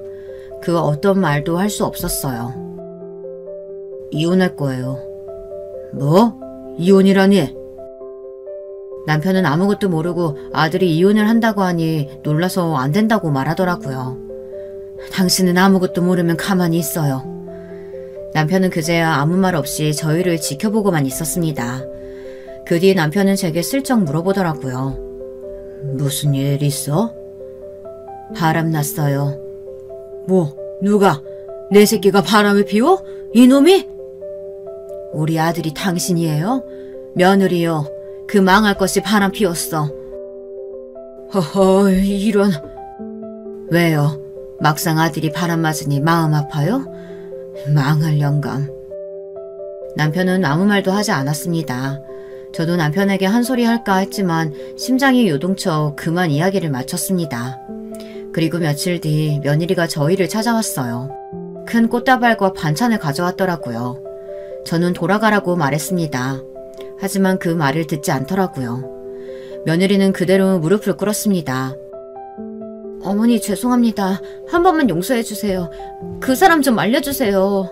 Speaker 1: 그 어떤 말도 할 수 없었어요. 이혼할 거예요. 뭐? 이혼이라니? 남편은 아무것도 모르고 아들이 이혼을 한다고 하니 놀라서 안 된다고 말하더라고요. 당신은 아무것도 모르면 가만히 있어요. 남편은 그제야 아무 말 없이 저희를 지켜보고만 있었습니다. 그 뒤에 남편은 제게 슬쩍 물어보더라고요. 무슨 일 있어? 바람 났어요. 뭐? 누가? 내 새끼가 바람을 피워? 이놈이? 우리 아들이 당신이에요? 며느리요. 그 망할 것이 바람 피웠어. 허허, 이런. 왜요? 막상 아들이 바람 맞으니 마음 아파요? 망할 영감. 남편은 아무 말도 하지 않았습니다. 저도 남편에게 한 소리 할까 했지만 심장이 요동쳐 그만 이야기를 마쳤습니다. 그리고 며칠 뒤 며느리가 저희를 찾아왔어요. 큰 꽃다발과 반찬을 가져왔더라고요. 저는 돌아가라고 말했습니다. 하지만 그 말을 듣지 않더라고요. 며느리는 그대로 무릎을 꿇었습니다. 어머니 죄송합니다. 한 번만 용서해 주세요. 그 사람 좀 알려주세요.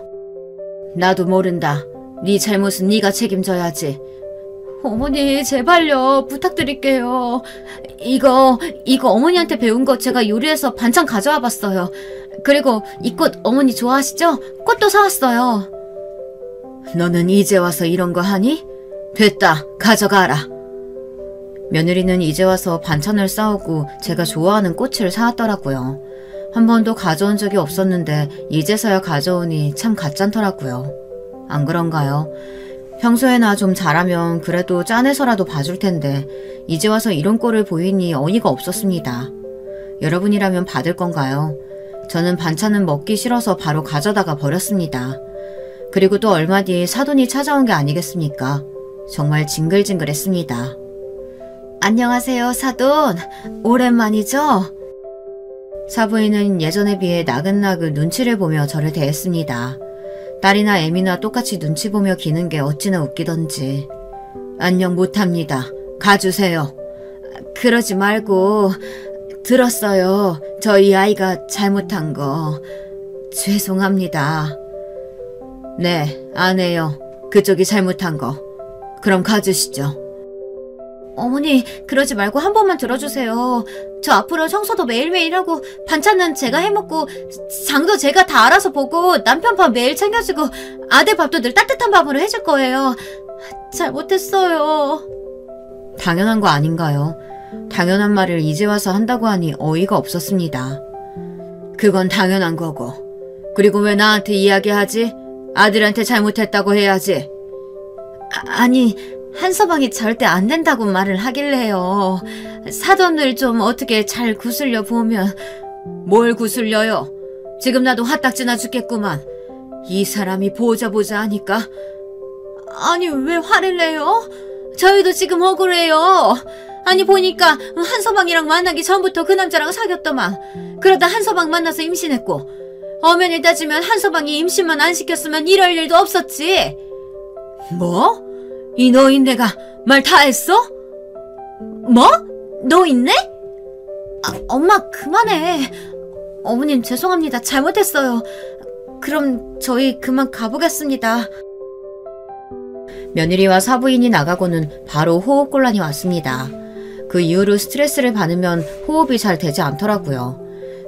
Speaker 1: 나도 모른다. 네 잘못은 네가 책임져야지. 어머니 제발요. 부탁드릴게요. 이거 어머니한테 배운 거 제가 요리해서 반찬 가져와 봤어요. 그리고 이 꽃 어머니 좋아하시죠? 꽃도 사왔어요. 너는 이제 와서 이런 거 하니? 됐다. 가져가라. 며느리는 이제 와서 반찬을 싸오고 제가 좋아하는 꽃을 사왔더라고요. 한 번도 가져온 적이 없었는데 이제서야 가져오니 참 가짠더라고요. 안 그런가요? 평소에나 좀 잘하면 그래도 짠해서라도 봐줄 텐데 이제 와서 이런 꼴을 보이니 어이가 없었습니다. 여러분이라면 받을 건가요? 저는 반찬은 먹기 싫어서 바로 가져다가 버렸습니다. 그리고 또 얼마 뒤 사돈이 찾아온 게 아니겠습니까? 정말 징글징글했습니다. 안녕하세요, 사돈. 오랜만이죠? 사부인은 예전에 비해 나긋나긋 눈치를 보며 저를 대했습니다. 딸이나 애미나 똑같이 눈치 보며 기는 게 어찌나 웃기던지. 안녕 못합니다. 가주세요. 그러지 말고. 들었어요. 저희 아이가 잘못한 거. 죄송합니다. 네, 안 해요. 그쪽이 잘못한 거. 그럼 가주시죠. 어머니, 그러지 말고 한 번만 들어주세요. 저 앞으로 청소도 매일매일 하고 반찬은 제가 해먹고 장도 제가 다 알아서 보고 남편 밥 매일 챙겨주고 아들 밥도 늘 따뜻한 밥으로 해줄 거예요. 잘못했어요. 당연한 거 아닌가요? 당연한 말을 이제 와서 한다고 하니 어이가 없었습니다. 그건 당연한 거고. 그리고 왜 나한테 이야기하지? 아들한테 잘못했다고 해야지. 아니, 한서방이 절대 안 된다고 말을 하길래요. 사돈을 좀 어떻게 잘 구슬려 보면. 뭘 구슬려요? 지금 나도 화딱지나 죽겠구만. 이 사람이 보자 하니까. 아니, 왜 화를 내요? 저희도 지금 억울해요. 아니, 보니까 한서방이랑 만나기 전부터 그 남자랑 사귀었더만. 그러다 한서방 만나서 임신했고, 엄연히 따지면 한서방이 임신만 안 시켰으면 이럴 일도 없었지. 뭐? 이 노인네가 말 다 했어? 뭐? 노인네? 엄마 그만해. 어머님 죄송합니다. 잘못했어요. 그럼 저희 그만 가보겠습니다. 며느리와 사부인이 나가고는 바로 호흡곤란이 왔습니다. 그 이후로 스트레스를 받으면 호흡이 잘 되지 않더라고요.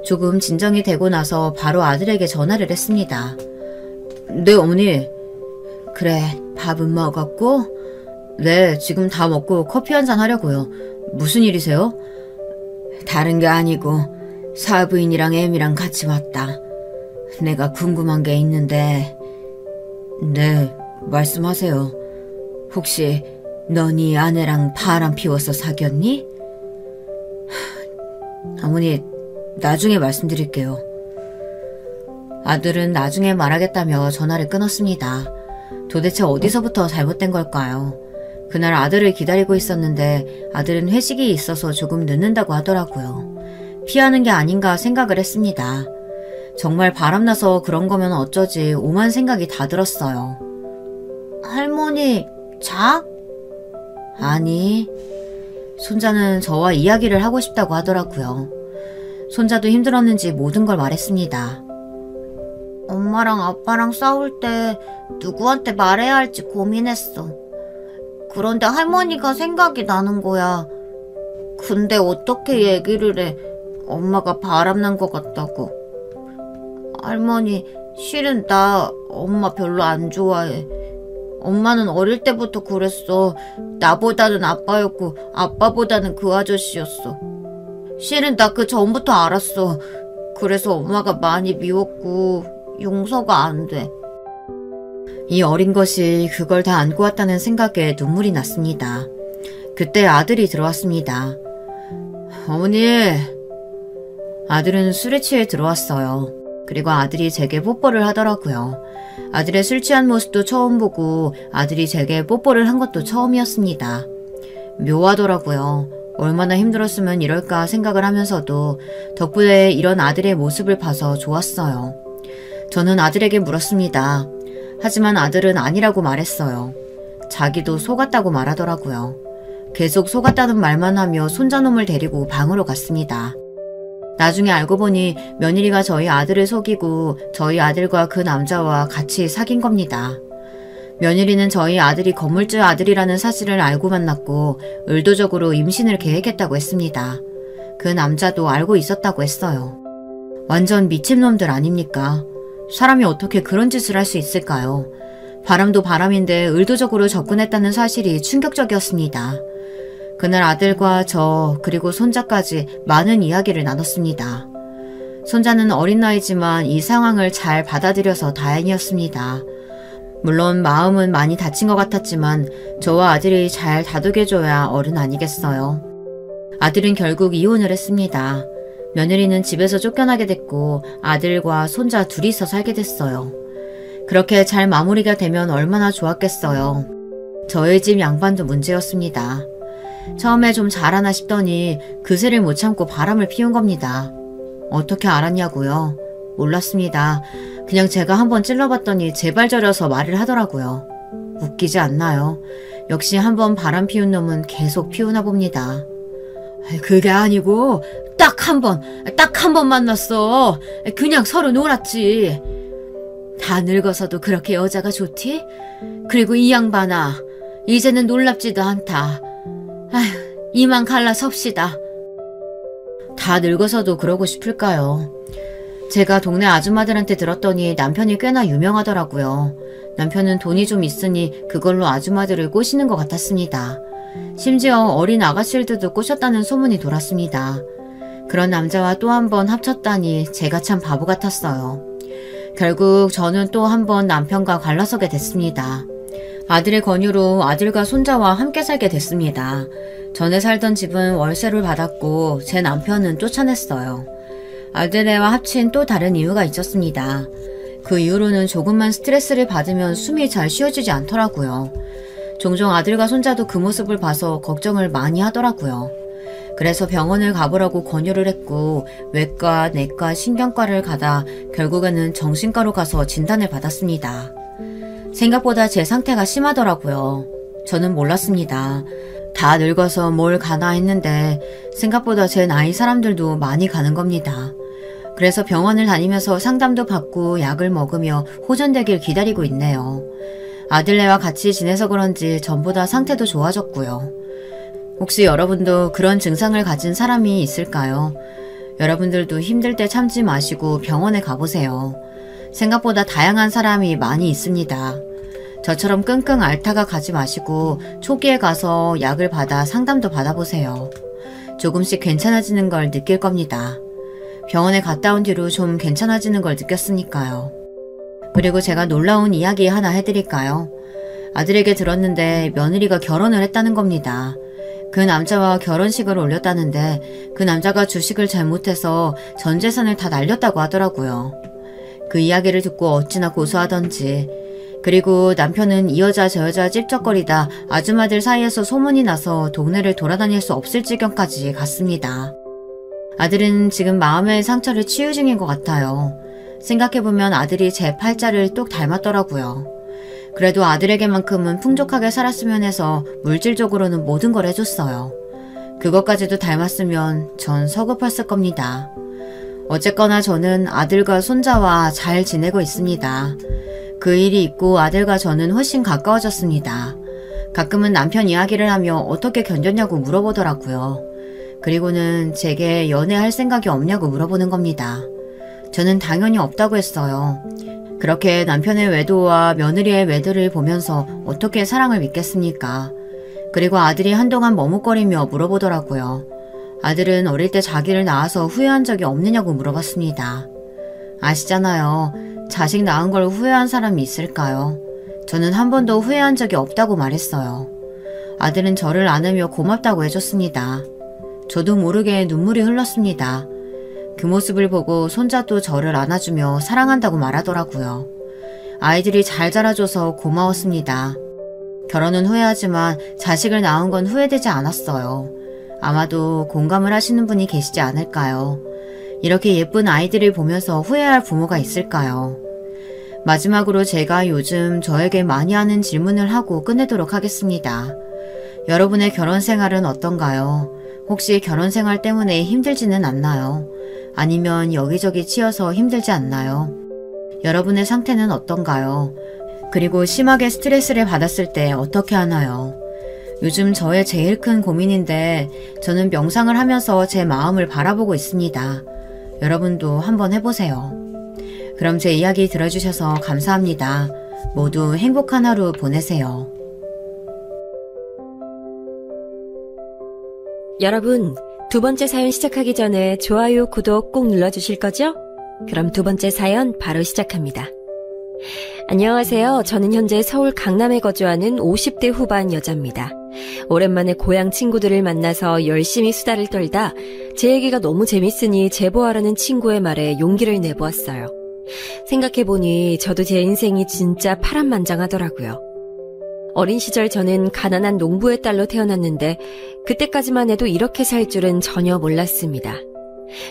Speaker 1: 조금 진정이 되고 나서 바로 아들에게 전화를 했습니다. 네, 어머니. 그래, 밥은 먹었고? 네, 지금 다 먹고 커피 한잔 하려고요. 무슨 일이세요? 다른 게 아니고 사부인이랑 애미랑 같이 왔다. 내가 궁금한 게 있는데. 네, 말씀하세요. 혹시 너 네 아내랑 바람 피워서 사귀었니? 어머니, 나중에 말씀드릴게요. 아들은 나중에 말하겠다며 전화를 끊었습니다. 도대체 어디서부터 잘못된 걸까요? 그날 아들을 기다리고 있었는데 아들은 회식이 있어서 조금 늦는다고 하더라고요. 피하는 게 아닌가 생각을 했습니다. 정말 바람나서 그런 거면 어쩌지 오만 생각이 다 들었어요.
Speaker 2: 할머니, 자?
Speaker 1: 아니, 손자는 저와 이야기를 하고 싶다고 하더라고요. 손자도 힘들었는지 모든 걸 말했습니다.
Speaker 2: 엄마랑 아빠랑 싸울 때 누구한테 말해야 할지 고민했어. 그런데 할머니가 생각이 나는 거야. 근데 어떻게 얘기를 해? 엄마가 바람난 것 같다고. 할머니, 실은 나 엄마 별로 안 좋아해. 엄마는 어릴 때부터 그랬어. 나보다는 아빠였고 아빠보다는 그 아저씨였어. 실은 나 그 전부터 알았어. 그래서 엄마가 많이 미웠고 용서가 안 돼.
Speaker 1: 이 어린 것이 그걸 다 안고 왔다는 생각에 눈물이 났습니다. 그때 아들이 들어왔습니다. 어머니. 아들은 술에 취해 들어왔어요. 그리고 아들이 제게 뽀뽀를 하더라고요. 아들의 술 취한 모습도 처음 보고 아들이 제게 뽀뽀를 한 것도 처음이었습니다. 묘하더라고요. 얼마나 힘들었으면 이럴까 생각을 하면서도 덕분에 이런 아들의 모습을 봐서 좋았어요. 저는 아들에게 물었습니다. 하지만 아들은 아니라고 말했어요. 자기도 속았다고 말하더라고요. 계속 속았다는 말만 하며 손자놈을 데리고 방으로 갔습니다. 나중에 알고 보니 며느리가 저희 아들을 속이고 저희 아들과 그 남자와 같이 사귄 겁니다. 며느리는 저희 아들이 건물주 아들이라는 사실을 알고 만났고 의도적으로 임신을 계획했다고 했습니다. 그 남자도 알고 있었다고 했어요. 완전 미친놈들 아닙니까? 사람이 어떻게 그런 짓을 할 수 있을까요? 바람도 바람인데 의도적으로 접근했다는 사실이 충격적이었습니다. 그날 아들과 저 그리고 손자까지 많은 이야기를 나눴습니다. 손자는 어린 나이지만 이 상황을 잘 받아들여서 다행이었습니다. 물론 마음은 많이 다친 것 같았지만 저와 아들이 잘 다독여줘야 어른 아니겠어요. 아들은 결국 이혼을 했습니다. 며느리는 집에서 쫓겨나게 됐고 아들과 손자 둘이서 살게 됐어요. 그렇게 잘 마무리가 되면 얼마나 좋았겠어요. 저희 집 양반도 문제였습니다. 처음에 좀 잘하나 싶더니 그새를 못 참고 바람을 피운 겁니다. 어떻게 알았냐고요? 몰랐습니다. 그냥 제가 한번 찔러봤더니 제발 저려서 말을 하더라고요. 웃기지 않나요? 역시 한번 바람 피운 놈은 계속 피우나 봅니다. 그게 아니고 딱 한 번 만났어. 그냥 서로 놀았지. 다 늙어서도 그렇게 여자가 좋디? 그리고 이 양반아, 이제는 놀랍지도 않다. 아휴, 이만 갈라섭시다. 다 늙어서도 그러고 싶을까요? 제가 동네 아줌마들한테 들었더니 남편이 꽤나 유명하더라고요. 남편은 돈이 좀 있으니 그걸로 아줌마들을 꼬시는 것 같았습니다. 심지어 어린 아가씨들도 꼬셨다는 소문이 돌았습니다. 그런 남자와 또 한 번 합쳤다니 제가 참 바보 같았어요. 결국 저는 또 한 번 남편과 갈라서게 됐습니다. 아들의 권유로 아들과 손자와 함께 살게 됐습니다. 전에 살던 집은 월세를 받았고 제 남편은 쫓아냈어요. 아들애와 합친 또 다른 이유가 있었습니다. 그 이후로는 조금만 스트레스를 받으면 숨이 잘 쉬어지지 않더라고요. 종종 아들과 손자도 그 모습을 봐서 걱정을 많이 하더라고요. 그래서 병원을 가보라고 권유를 했고 외과, 내과, 신경과를 가다 결국에는 정신과로 가서 진단을 받았습니다. 생각보다 제 상태가 심하더라고요. 저는 몰랐습니다. 다 늙어서 뭘 가나 했는데 생각보다 제 나이 사람들도 많이 가는 겁니다. 그래서 병원을 다니면서 상담도 받고 약을 먹으며 호전되길 기다리고 있네요. 아들네와 같이 지내서 그런지 전보다 상태도 좋아졌고요. 혹시 여러분도 그런 증상을 가진 사람이 있을까요? 여러분들도 힘들 때 참지 마시고 병원에 가보세요. 생각보다 다양한 사람이 많이 있습니다. 저처럼 끙끙 앓다가 가지 마시고 초기에 가서 약을 받아 상담도 받아보세요. 조금씩 괜찮아지는 걸 느낄 겁니다. 병원에 갔다 온 뒤로 좀 괜찮아지는 걸 느꼈으니까요. 그리고 제가 놀라운 이야기 하나 해드릴까요? 아들에게 들었는데 며느리가 결혼을 했다는 겁니다. 그 남자와 결혼식을 올렸다는데 그 남자가 주식을 잘못해서 전 재산을 다 날렸다고 하더라고요. 그 이야기를 듣고 어찌나 고소하던지 그리고 남편은 이 여자 저 여자 찝쩍거리다 아줌마들 사이에서 소문이 나서 동네를 돌아다닐 수 없을 지경까지 갔습니다. 아들은 지금 마음의 상처를 치유 중인 것 같아요. 생각해보면 아들이 제 팔자를 똑 닮았더라고요. 그래도 아들에게만큼은 풍족하게 살았으면 해서 물질적으로는 모든 걸 해줬어요. 그것까지도 닮았으면 전 서급했을 겁니다. 어쨌거나 저는 아들과 손자와 잘 지내고 있습니다. 그 일이 있고 아들과 저는 훨씬 가까워졌습니다. 가끔은 남편 이야기를 하며 어떻게 견뎠냐고 물어보더라고요. 그리고는 제게 연애할 생각이 없냐고 물어보는 겁니다. 저는 당연히 없다고 했어요. 그렇게 남편의 외도와 며느리의 외도를 보면서 어떻게 사랑을 믿겠습니까? 그리고 아들이 한동안 머뭇거리며 물어보더라고요. 아들은 어릴 때 자기를 낳아서 후회한 적이 없느냐고 물어봤습니다. 아시잖아요. 자식 낳은 걸 후회한 사람이 있을까요? 저는 한 번도 후회한 적이 없다고 말했어요. 아들은 저를 안으며 고맙다고 해줬습니다. 저도 모르게 눈물이 흘렀습니다. 그 모습을 보고 손자도 저를 안아주며 사랑한다고 말하더라고요. 아이들이 잘 자라줘서 고마웠습니다. 결혼은 후회하지만 자식을 낳은 건 후회되지 않았어요. 아마도 공감을 하시는 분이 계시지 않을까요? 이렇게 예쁜 아이들을 보면서 후회할 부모가 있을까요? 마지막으로 제가 요즘 저에게 많이 하는 질문을 하고 끝내도록 하겠습니다. 여러분의 결혼 생활은 어떤가요? 혹시 결혼 생활 때문에 힘들지는 않나요? 아니면 여기저기 치여서 힘들지 않나요? 여러분의 상태는 어떤가요? 그리고 심하게 스트레스를 받았을 때 어떻게 하나요? 요즘 저의 제일 큰 고민인데 저는 명상을 하면서 제 마음을 바라보고 있습니다. 여러분도 한번 해보세요. 그럼 제 이야기 들어주셔서 감사합니다. 모두 행복한 하루 보내세요.
Speaker 3: 여러분, 두 번째 사연 시작하기 전에 좋아요, 구독 꼭 눌러주실 거죠? 그럼 두 번째 사연 바로 시작합니다. 안녕하세요. 저는 현재 서울 강남에 거주하는 50대 후반 여자입니다. 오랜만에 고향 친구들을 만나서 열심히 수다를 떨다 제 얘기가 너무 재밌으니 제보하라는 친구의 말에 용기를 내보았어요. 생각해보니 저도 제 인생이 진짜 파란만장하더라고요. 어린 시절 저는 가난한 농부의 딸로 태어났는데 그때까지만 해도 이렇게 살 줄은 전혀 몰랐습니다.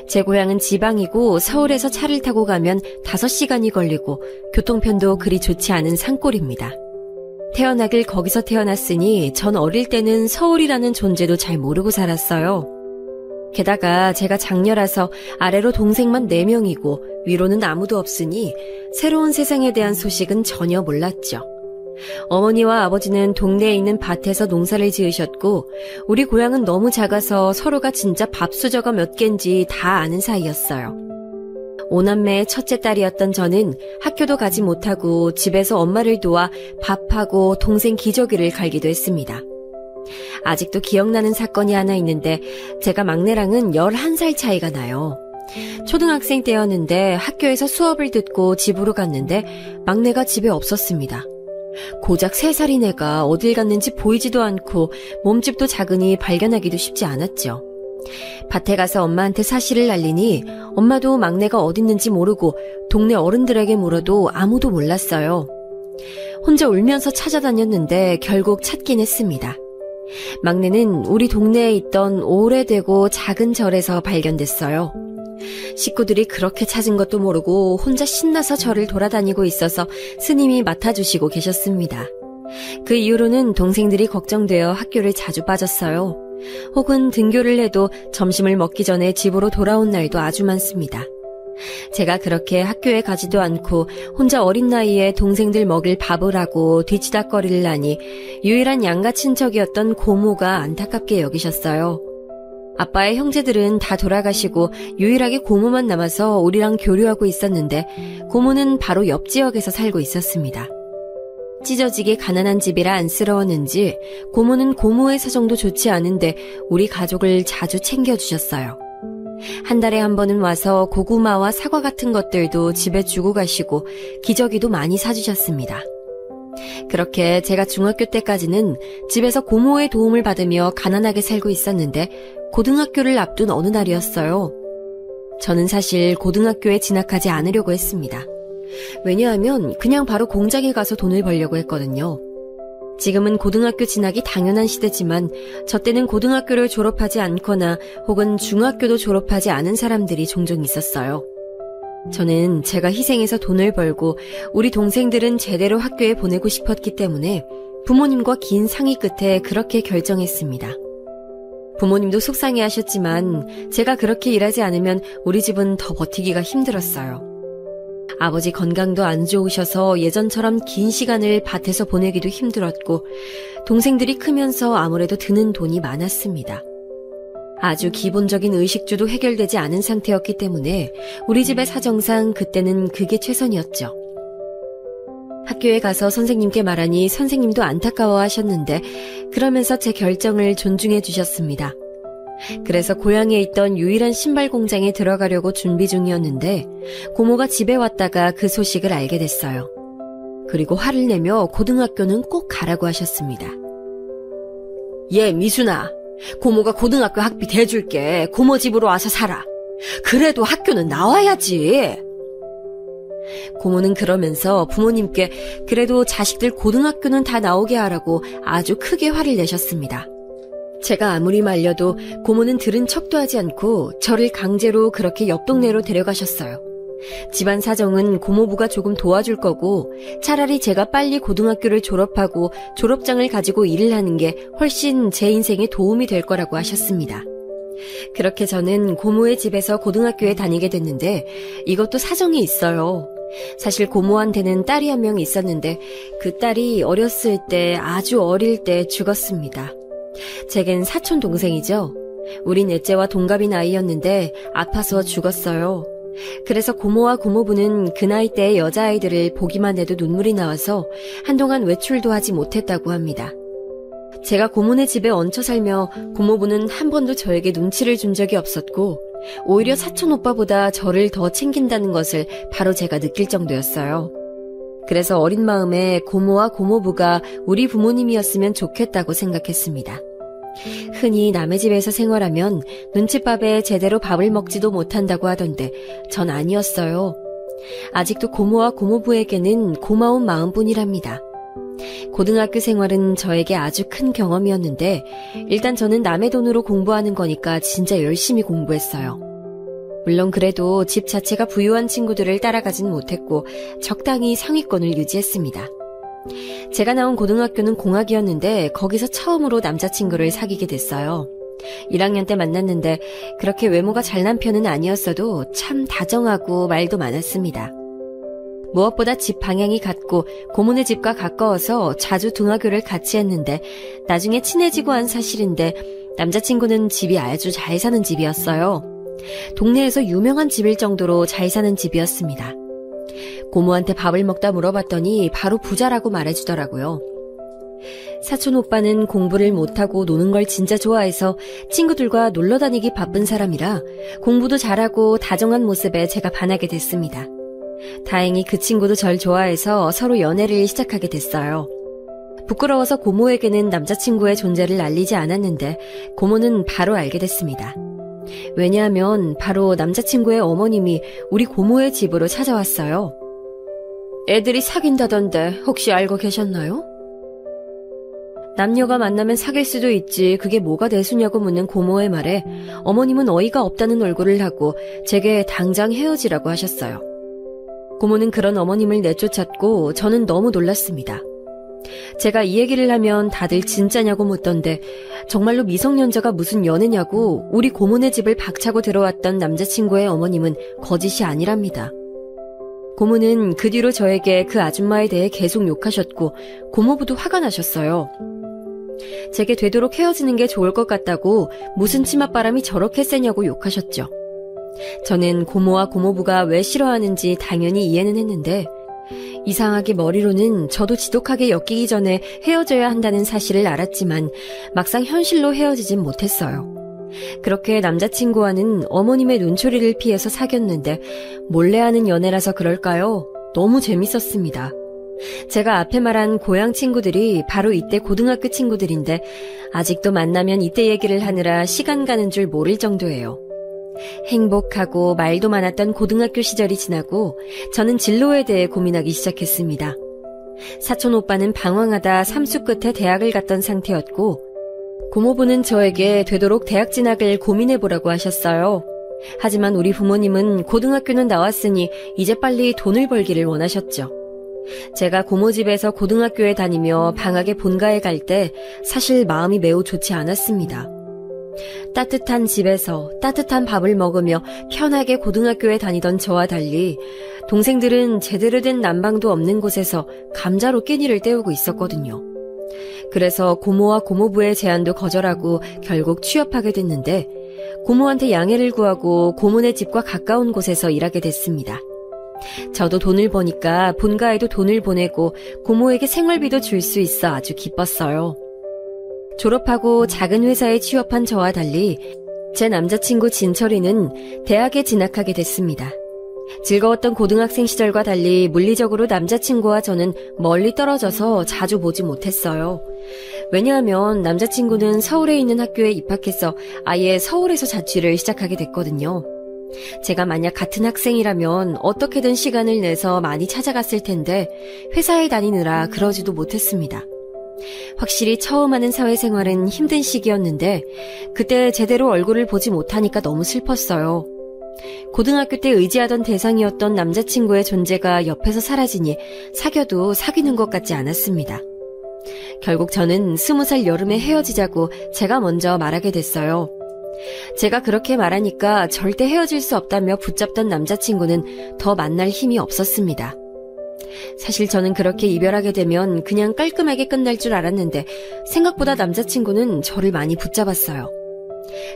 Speaker 3: 제 고향은 지방이고 서울에서 차를 타고 가면 5시간이 걸리고 교통편도 그리 좋지 않은 산골입니다. 태어나길 거기서 태어났으니 전 어릴 때는 서울이라는 존재도 잘 모르고 살았어요. 게다가 제가 장녀라서 아래로 동생만 4명이고 위로는 아무도 없으니 새로운 세상에 대한 소식은 전혀 몰랐죠. 어머니와 아버지는 동네에 있는 밭에서 농사를 지으셨고 우리 고향은 너무 작아서 서로가 진짜 밥수저가 몇 갠지 다 아는 사이였어요. 5남매의 첫째 딸이었던 저는 학교도 가지 못하고 집에서 엄마를 도와 밥하고 동생 기저귀를 갈기도 했습니다. 아직도 기억나는 사건이 하나 있는데 제가 막내랑은 11살 차이가 나요. 초등학생 때였는데 학교에서 수업을 듣고 집으로 갔는데 막내가 집에 없었습니다. 고작 3살인 애가 어딜 갔는지 보이지도 않고 몸집도 작으니 발견하기도 쉽지 않았죠. 밭에 가서 엄마한테 사실을 알리니 엄마도 막내가 어딨는지 모르고 동네 어른들에게 물어도 아무도 몰랐어요. 혼자 울면서 찾아다녔는데 결국 찾긴 했습니다. 막내는 우리 동네에 있던 오래되고 작은 절에서 발견됐어요. 식구들이 그렇게 찾은 것도 모르고 혼자 신나서 절을 돌아다니고 있어서 스님이 맡아주시고 계셨습니다. 그 이후로는 동생들이 걱정되어 학교를 자주 빠졌어요. 혹은 등교를 해도 점심을 먹기 전에 집으로 돌아온 날도 아주 많습니다. 제가 그렇게 학교에 가지도 않고 혼자 어린 나이에 동생들 먹일 밥을 하고 뒤치다꺼리를 하니 유일한 양가 친척이었던 고모가 안타깝게 여기셨어요. 아빠의 형제들은 다 돌아가시고 유일하게 고모만 남아서 우리랑 교류하고 있었는데 고모는 바로 옆 지역에서 살고 있었습니다. 찢어지게 가난한 집이라 안쓰러웠는지 고모는 고모의 사정도 좋지 않은데 우리 가족을 자주 챙겨주셨어요. 한 달에 한 번은 와서 고구마와 사과 같은 것들도 집에 주고 가시고 기저귀도 많이 사주셨습니다. 그렇게 제가 중학교 때까지는 집에서 고모의 도움을 받으며 가난하게 살고 있었는데 고등학교를 앞둔 어느 날이었어요. 저는 사실 고등학교에 진학하지 않으려고 했습니다. 왜냐하면 그냥 바로 공장에 가서 돈을 벌려고 했거든요. 지금은 고등학교 진학이 당연한 시대지만 저 때는 고등학교를 졸업하지 않거나 혹은 중학교도 졸업하지 않은 사람들이 종종 있었어요. 저는 제가 희생해서 돈을 벌고 우리 동생들은 제대로 학교에 보내고 싶었기 때문에 부모님과 긴 상의 끝에 그렇게 결정했습니다. 부모님도 속상해하셨지만 제가 그렇게 일하지 않으면 우리 집은 더 버티기가 힘들었어요. 아버지 건강도 안 좋으셔서 예전처럼 긴 시간을 밭에서 보내기도 힘들었고 동생들이 크면서 아무래도 드는 돈이 많았습니다. 아주 기본적인 의식주도 해결되지 않은 상태였기 때문에 우리 집의 사정상 그때는 그게 최선이었죠. 학교에 가서 선생님께 말하니 선생님도 안타까워하셨는데 그러면서 제 결정을 존중해 주셨습니다. 그래서 고향에 있던 유일한 신발 공장에 들어가려고 준비 중이었는데 고모가 집에 왔다가 그 소식을 알게 됐어요. 그리고 화를 내며 고등학교는 꼭 가라고 하셨습니다. 예, 미순아. 고모가 고등학교 학비 대줄게. 고모 집으로 와서 살아. 그래도 학교는 나와야지. 고모는 그러면서 부모님께 그래도 자식들 고등학교는 다 나오게 하라고 아주 크게 화를 내셨습니다. 제가 아무리 말려도 고모는 들은 척도 하지 않고 저를 강제로 그렇게 옆 동네로 데려가셨어요. 집안 사정은 고모부가 조금 도와줄 거고 차라리 제가 빨리 고등학교를 졸업하고 졸업장을 가지고 일을 하는 게 훨씬 제 인생에 도움이 될 거라고 하셨습니다. 그렇게 저는 고모의 집에서 고등학교에 다니게 됐는데 이것도 사정이 있어요. 사실 고모한테는 딸이 한 명 있었는데 그 딸이 어렸을 때 아주 어릴 때 죽었습니다. 제겐 사촌 동생이죠. 우린 넷째와 동갑인 아이였는데 아파서 죽었어요. 그래서 고모와 고모부는 그 나이 때의 여자아이들을 보기만 해도 눈물이 나와서 한동안 외출도 하지 못했다고 합니다. 제가 고모네 집에 얹혀 살며 고모부는 한 번도 저에게 눈치를 준 적이 없었고 오히려 사촌 오빠보다 저를 더 챙긴다는 것을 바로 제가 느낄 정도였어요. 그래서 어린 마음에 고모와 고모부가 우리 부모님이었으면 좋겠다고 생각했습니다. 흔히 남의 집에서 생활하면 눈칫밥에 제대로 밥을 먹지도 못한다고 하던데 전 아니었어요. 아직도 고모와 고모부에게는 고마운 마음뿐이랍니다. 고등학교 생활은 저에게 아주 큰 경험이었는데 일단 저는 남의 돈으로 공부하는 거니까 진짜 열심히 공부했어요. 물론 그래도 집 자체가 부유한 친구들을 따라가진 못했고 적당히 상위권을 유지했습니다. 제가 나온 고등학교는 공학이었는데 거기서 처음으로 남자친구를 사귀게 됐어요. 1학년 때 만났는데 그렇게 외모가 잘난 편은 아니었어도 참 다정하고 말도 많았습니다. 무엇보다 집 방향이 같고 고모네 집과 가까워서 자주 등하교를 같이 했는데 나중에 친해지고 한 사실인데 남자친구는 집이 아주 잘 사는 집이었어요. 동네에서 유명한 집일 정도로 잘 사는 집이었습니다. 고모한테 밥을 먹다 물어봤더니 바로 부자라고 말해주더라고요. 사촌 오빠는 공부를 못하고 노는 걸 진짜 좋아해서 친구들과 놀러 다니기 바쁜 사람이라 공부도 잘하고 다정한 모습에 제가 반하게 됐습니다. 다행히 그 친구도 절 좋아해서 서로 연애를 시작하게 됐어요. 부끄러워서 고모에게는 남자친구의 존재를 알리지 않았는데 고모는 바로 알게 됐습니다. 왜냐하면 바로 남자친구의 어머님이 우리 고모의 집으로 찾아왔어요. 애들이 사귄다던데 혹시 알고 계셨나요? 남녀가 만나면 사귈 수도 있지 그게 뭐가 대수냐고 묻는 고모의 말에 어머님은 어이가 없다는 얼굴을 하고 제게 당장 헤어지라고 하셨어요. 고모는 그런 어머님을 내쫓았고 저는 너무 놀랐습니다. 제가 이 얘기를 하면 다들 진짜냐고 묻던데 정말로 미성년자가 무슨 연애냐고 우리 고모네 집을 박차고 들어왔던 남자친구의 어머님은 거짓이 아니랍니다. 고모는 그 뒤로 저에게 그 아줌마에 대해 계속 욕하셨고 고모부도 화가 나셨어요. 제게 되도록 헤어지는 게 좋을 것 같다고 무슨 치맛바람이 저렇게 세냐고 욕하셨죠. 저는 고모와 고모부가 왜 싫어하는지 당연히 이해는 했는데 이상하게 머리로는 저도 지독하게 엮이기 전에 헤어져야 한다는 사실을 알았지만 막상 현실로 헤어지진 못했어요. 그렇게 남자친구와는 어머님의 눈초리를 피해서 사귀었는데 몰래 하는 연애라서 그럴까요? 너무 재밌었습니다. 제가 앞에 말한 고향 친구들이 바로 이때 고등학교 친구들인데 아직도 만나면 이때 얘기를 하느라 시간 가는 줄 모를 정도예요. 행복하고 말도 많았던 고등학교 시절이 지나고 저는 진로에 대해 고민하기 시작했습니다. 사촌 오빠는 방황하다 삼수 끝에 대학을 갔던 상태였고 고모부는 저에게 되도록 대학 진학을 고민해보라고 하셨어요. 하지만 우리 부모님은 고등학교는 나왔으니 이제 빨리 돈을 벌기를 원하셨죠. 제가 고모 집에서 고등학교에 다니며 방학에 본가에 갈 때 사실 마음이 매우 좋지 않았습니다. 따뜻한 집에서 따뜻한 밥을 먹으며 편하게 고등학교에 다니던 저와 달리 동생들은 제대로 된 난방도 없는 곳에서 감자로 끼니를 때우고 있었거든요. 그래서 고모와 고모부의 제안도 거절하고 결국 취업하게 됐는데 고모한테 양해를 구하고 고모네 집과 가까운 곳에서 일하게 됐습니다. 저도 돈을 버니까 본가에도 돈을 보내고 고모에게 생활비도 줄 수 있어 아주 기뻤어요. 졸업하고 작은 회사에 취업한 저와 달리 제 남자친구 진철이는 대학에 진학하게 됐습니다. 즐거웠던 고등학생 시절과 달리 물리적으로 남자친구와 저는 멀리 떨어져서 자주 보지 못했어요. 왜냐하면 남자친구는 서울에 있는 학교에 입학해서 아예 서울에서 자취를 시작하게 됐거든요. 제가 만약 같은 학생이라면 어떻게든 시간을 내서 많이 찾아갔을 텐데 회사에 다니느라 그러지도 못했습니다. 확실히 처음 하는 사회생활은 힘든 시기였는데 그때 제대로 얼굴을 보지 못하니까 너무 슬펐어요. 고등학교 때 의지하던 대상이었던 남자친구의 존재가 옆에서 사라지니 사귀어도 사귀는 것 같지 않았습니다. 결국 저는 20살 여름에 헤어지자고 제가 먼저 말하게 됐어요. 제가 그렇게 말하니까 절대 헤어질 수 없다며 붙잡던 남자친구는 더 만날 힘이 없었습니다. 사실 저는 그렇게 이별하게 되면 그냥 깔끔하게 끝날 줄 알았는데 생각보다 남자친구는 저를 많이 붙잡았어요.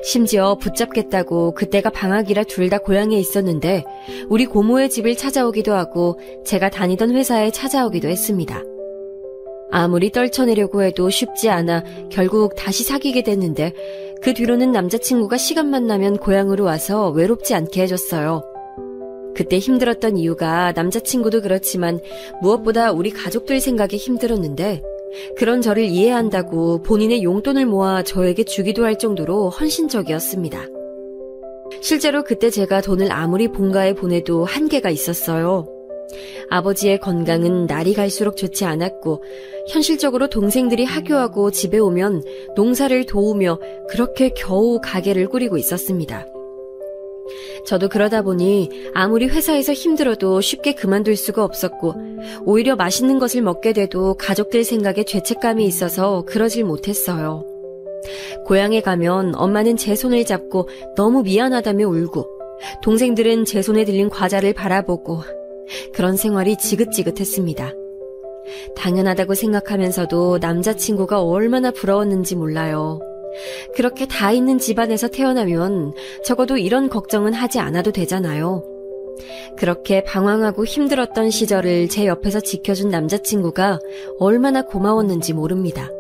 Speaker 3: 심지어 붙잡겠다고 그때가 방학이라 둘 다 고향에 있었는데 우리 고모의 집을 찾아오기도 하고 제가 다니던 회사에 찾아오기도 했습니다. 아무리 떨쳐내려고 해도 쉽지 않아 결국 다시 사귀게 됐는데 그 뒤로는 남자친구가 시간만 나면 고향으로 와서 외롭지 않게 해줬어요. 그때 힘들었던 이유가 남자친구도 그렇지만 무엇보다 우리 가족들 생각에 힘들었는데 그런 저를 이해한다고 본인의 용돈을 모아 저에게 주기도 할 정도로 헌신적이었습니다. 실제로 그때 제가 돈을 아무리 본가에 보내도 한계가 있었어요. 아버지의 건강은 날이 갈수록 좋지 않았고 현실적으로 동생들이 하교하고 집에 오면 농사를 도우며 그렇게 겨우 가게를 꾸리고 있었습니다. 저도 그러다 보니 아무리 회사에서 힘들어도 쉽게 그만둘 수가 없었고 오히려 맛있는 것을 먹게 돼도 가족들 생각에 죄책감이 있어서 그러질 못했어요. 고향에 가면 엄마는 제 손을 잡고 너무 미안하다며 울고 동생들은 제 손에 들린 과자를 바라보고 그런 생활이 지긋지긋했습니다. 당연하다고 생각하면서도 남자친구가 얼마나 부러웠는지 몰라요. 그렇게 다 있는 집안에서 태어나면 적어도 이런 걱정은 하지 않아도 되잖아요. 그렇게 방황하고 힘들었던 시절을 제 옆에서 지켜준 남자친구가 얼마나 고마웠는지 모릅니다.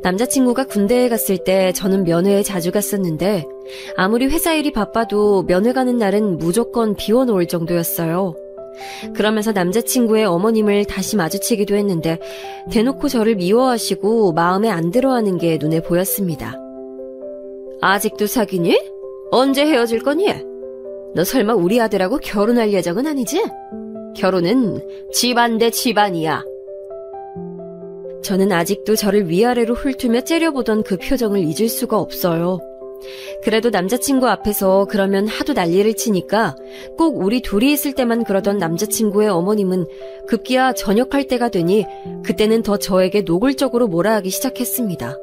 Speaker 3: 남자친구가 군대에 갔을 때 저는 면회에 자주 갔었는데 아무리 회사 일이 바빠도 면회 가는 날은 무조건 비워놓을 정도였어요. 그러면서 남자친구의 어머님을 다시 마주치기도 했는데 대놓고 저를 미워하시고 마음에 안 들어하는 게 눈에 보였습니다. 아직도 사귀니? 언제 헤어질 거니? 너 설마 우리 아들하고 결혼할 예정은 아니지? 결혼은 집안 대 집안이야. 저는 아직도 저를 위아래로 훑으며 째려보던 그 표정을 잊을 수가 없어요. 그래도 남자친구 앞에서 그러면 하도 난리를 치니까 꼭 우리 둘이 있을 때만 그러던 남자친구의 어머님은 급기야 전역할 때가 되니 그때는 더 저에게 노골적으로 뭐라 하기 시작했습니다.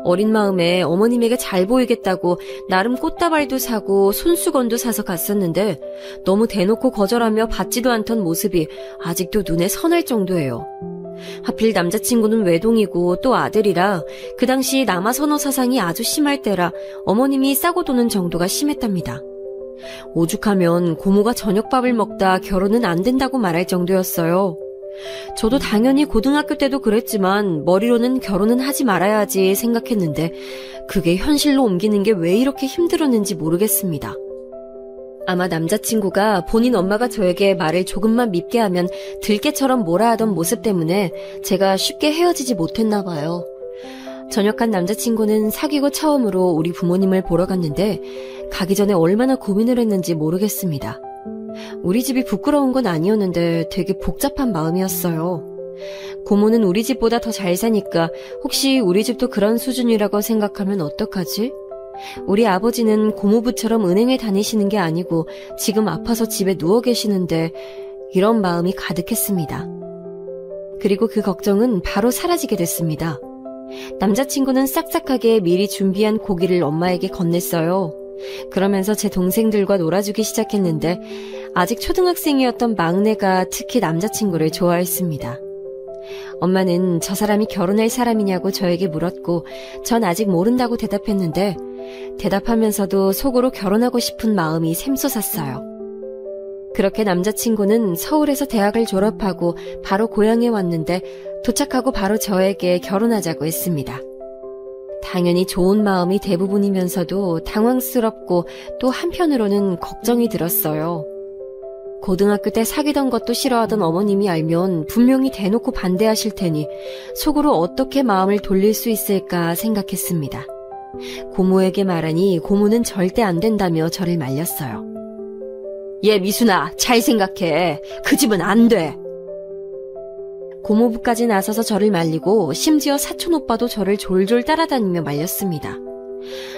Speaker 3: 어린 마음에 어머님에게 잘 보이겠다고 나름 꽃다발도 사고 손수건도 사서 갔었는데 너무 대놓고 거절하며 받지도 않던 모습이 아직도 눈에 선할 정도예요. 하필 남자친구는 외동이고 또 아들이라 그 당시 남아선호 사상이 아주 심할 때라 어머님이 싸고 도는 정도가 심했답니다. 오죽하면 고모가 저녁밥을 먹다 결혼은 안 된다고 말할 정도였어요. 저도 당연히 고등학교 때도 그랬지만 머리로는 결혼은 하지 말아야지 생각했는데 그게 현실로 옮기는 게 왜 이렇게 힘들었는지 모르겠습니다. 아마 남자친구가 본인 엄마가 저에게 말을 조금만 밉게 하면 들깨처럼 뭐라 하던 모습 때문에 제가 쉽게 헤어지지 못했나 봐요. 전역한 남자친구는 사귀고 처음으로 우리 부모님을 보러 갔는데 가기 전에 얼마나 고민을 했는지 모르겠습니다. 우리 집이 부끄러운 건 아니었는데 되게 복잡한 마음이었어요. 고모는 우리 집보다 더 잘 사니까 혹시 우리 집도 그런 수준이라고 생각하면 어떡하지? 우리 아버지는 고모부처럼 은행에 다니시는 게 아니고 지금 아파서 집에 누워 계시는데 이런 마음이 가득했습니다. 그리고 그 걱정은 바로 사라지게 됐습니다. 남자친구는 싹싹하게 미리 준비한 고기를 엄마에게 건넸어요. 그러면서 제 동생들과 놀아주기 시작했는데 아직 초등학생이었던 막내가 특히 남자친구를 좋아했습니다. 엄마는 저 사람이 결혼할 사람이냐고 저에게 물었고 전 아직 모른다고 대답했는데 대답하면서도 속으로 결혼하고 싶은 마음이 샘솟았어요. 그렇게 남자친구는 서울에서 대학을 졸업하고 바로 고향에 왔는데 도착하고 바로 저에게 결혼하자고 했습니다. 당연히 좋은 마음이 대부분이면서도 당황스럽고 또 한편으로는 걱정이 들었어요. 고등학교 때 사귀던 것도 싫어하던 어머님이 알면 분명히 대놓고 반대하실 테니 속으로 어떻게 마음을 돌릴 수 있을까 생각했습니다. 고모에게 말하니 고모는 절대 안 된다며 저를 말렸어요. 얘 미순아, 잘 생각해. 그 집은 안 돼. 고모부까지 나서서 저를 말리고 심지어 사촌오빠도 저를 졸졸 따라다니며 말렸습니다.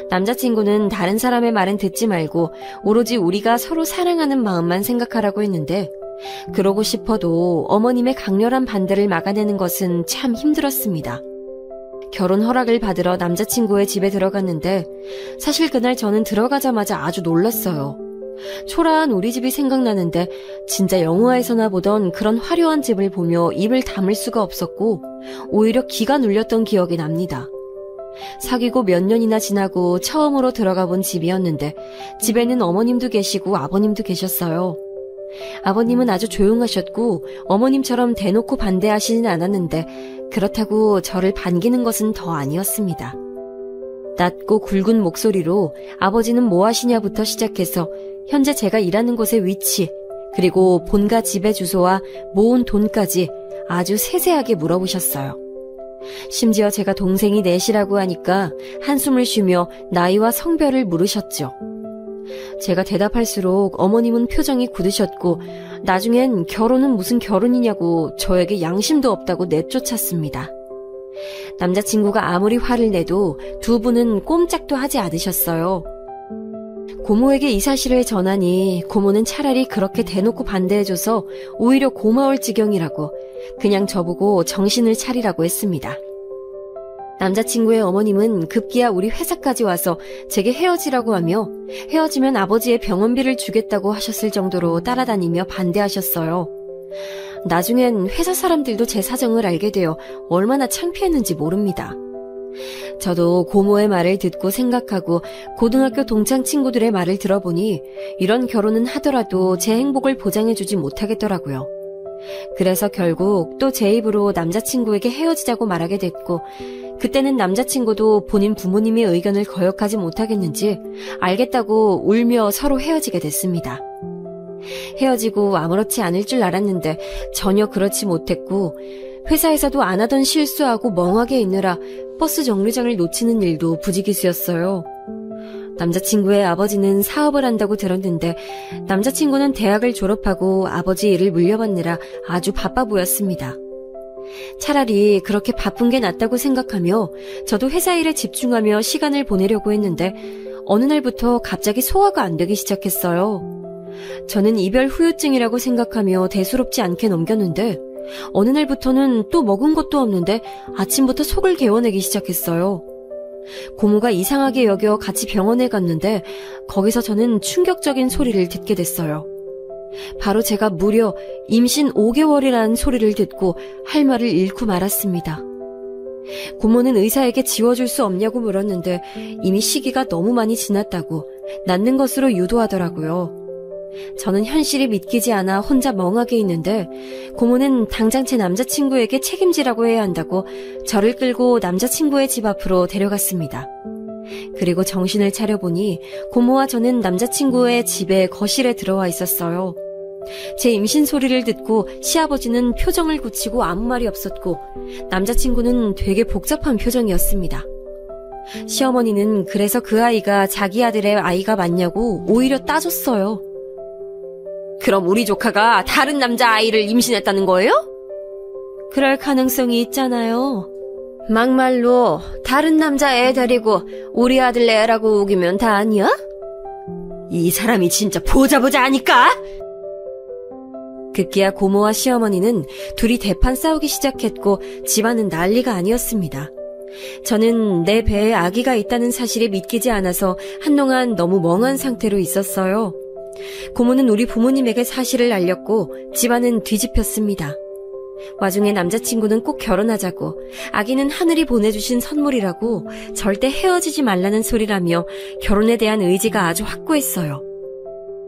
Speaker 3: 남자친구는 다른 사람의 말은 듣지 말고 오로지 우리가 서로 사랑하는 마음만 생각하라고 했는데 그러고 싶어도 어머님의 강렬한 반대를 막아내는 것은 참 힘들었습니다. 결혼 허락을 받으러 남자친구의 집에 들어갔는데 사실 그날 저는 들어가자마자 아주 놀랐어요. 초라한 우리 집이 생각나는데 진짜 영화에서나 보던 그런 화려한 집을 보며 입을 다물 수가 없었고 오히려 기가 눌렸던 기억이 납니다. 사귀고 몇 년이나 지나고 처음으로 들어가 본 집이었는데 집에는 어머님도 계시고 아버님도 계셨어요. 아버님은 아주 조용하셨고 어머님처럼 대놓고 반대하시진 않았는데 그렇다고 저를 반기는 것은 더 아니었습니다. 낮고 굵은 목소리로 아버지는 뭐 하시냐부터 시작해서 현재 제가 일하는 곳의 위치, 그리고 본가 집의 주소와 모은 돈까지 아주 세세하게 물어보셨어요. 심지어 제가 동생이 넷이라고 하니까 한숨을 쉬며 나이와 성별을 물으셨죠. 제가 대답할수록 어머님은 표정이 굳으셨고 나중엔 결혼은 무슨 결혼이냐고 저에게 양심도 없다고 내쫓았습니다. 남자친구가 아무리 화를 내도 두 분은 꼼짝도 하지 않으셨어요. 고모에게 이 사실을 전하니 고모는 차라리 그렇게 대놓고 반대해줘서 오히려 고마울 지경이라고 그냥 저보고 정신을 차리라고 했습니다. 남자친구의 어머님은 급기야 우리 회사까지 와서 제게 헤어지라고 하며 헤어지면 아버지의 병원비를 주겠다고 하셨을 정도로 따라다니며 반대하셨어요. 나중엔 회사 사람들도 제 사정을 알게 되어 얼마나 창피했는지 모릅니다. 저도 고모의 말을 듣고 생각하고 고등학교 동창 친구들의 말을 들어보니 이런 결혼은 하더라도 제 행복을 보장해주지 못하겠더라고요. 그래서 결국 또 제 입으로 남자친구에게 헤어지자고 말하게 됐고 그때는 남자친구도 본인 부모님의 의견을 거역하지 못하겠는지 알겠다고 울며 서로 헤어지게 됐습니다. 헤어지고 아무렇지 않을 줄 알았는데 전혀 그렇지 못했고 회사에서도 안 하던 실수하고 멍하게 있느라 버스 정류장을 놓치는 일도 부지기수였어요. 남자친구의 아버지는 사업을 한다고 들었는데 남자친구는 대학을 졸업하고 아버지 일을 물려받느라 아주 바빠 보였습니다. 차라리 그렇게 바쁜 게 낫다고 생각하며 저도 회사 일에 집중하며 시간을 보내려고 했는데 어느 날부터 갑자기 소화가 안 되기 시작했어요. 저는 이별 후유증이라고 생각하며 대수롭지 않게 넘겼는데 어느 날부터는 또 먹은 것도 없는데 아침부터 속을 개워내기 시작했어요. 고모가 이상하게 여겨 같이 병원에 갔는데 거기서 저는 충격적인 소리를 듣게 됐어요. 바로 제가 무려 임신 5개월이라는 소리를 듣고 할 말을 잃고 말았습니다. 고모는 의사에게 지워줄 수 없냐고 물었는데 이미 시기가 너무 많이 지났다고 낫는 것으로 유도하더라고요. 저는 현실이 믿기지 않아 혼자 멍하게 있는데 고모는 당장 제 남자친구에게 책임지라고 해야 한다고 저를 끌고 남자친구의 집 앞으로 데려갔습니다. 그리고 정신을 차려보니 고모와 저는 남자친구의 집에 거실에 들어와 있었어요. 제 임신 소리를 듣고 시아버지는 표정을 굳히고 아무 말이 없었고 남자친구는 되게 복잡한 표정이었습니다. 시어머니는 그래서 그 아이가 자기 아들의 아이가 맞냐고 오히려 따졌어요. 그럼 우리 조카가 다른 남자 아이를 임신했다는 거예요? 그럴 가능성이 있잖아요. 막말로 다른 남자 애 데리고 우리 아들 애라고 우기면 다 아니야? 이 사람이 진짜 보자 아니까? 급기야 고모와 시어머니는 둘이 대판 싸우기 시작했고 집안은 난리가 아니었습니다. 저는 내 배에 아기가 있다는 사실이 믿기지 않아서 한동안 너무 멍한 상태로 있었어요. 고모는 우리 부모님에게 사실을 알렸고 집안은 뒤집혔습니다. 와중에 남자친구는 꼭 결혼하자고, 아기는 하늘이 보내주신 선물이라고, 절대 헤어지지 말라는 소리라며 결혼에 대한 의지가 아주 확고했어요.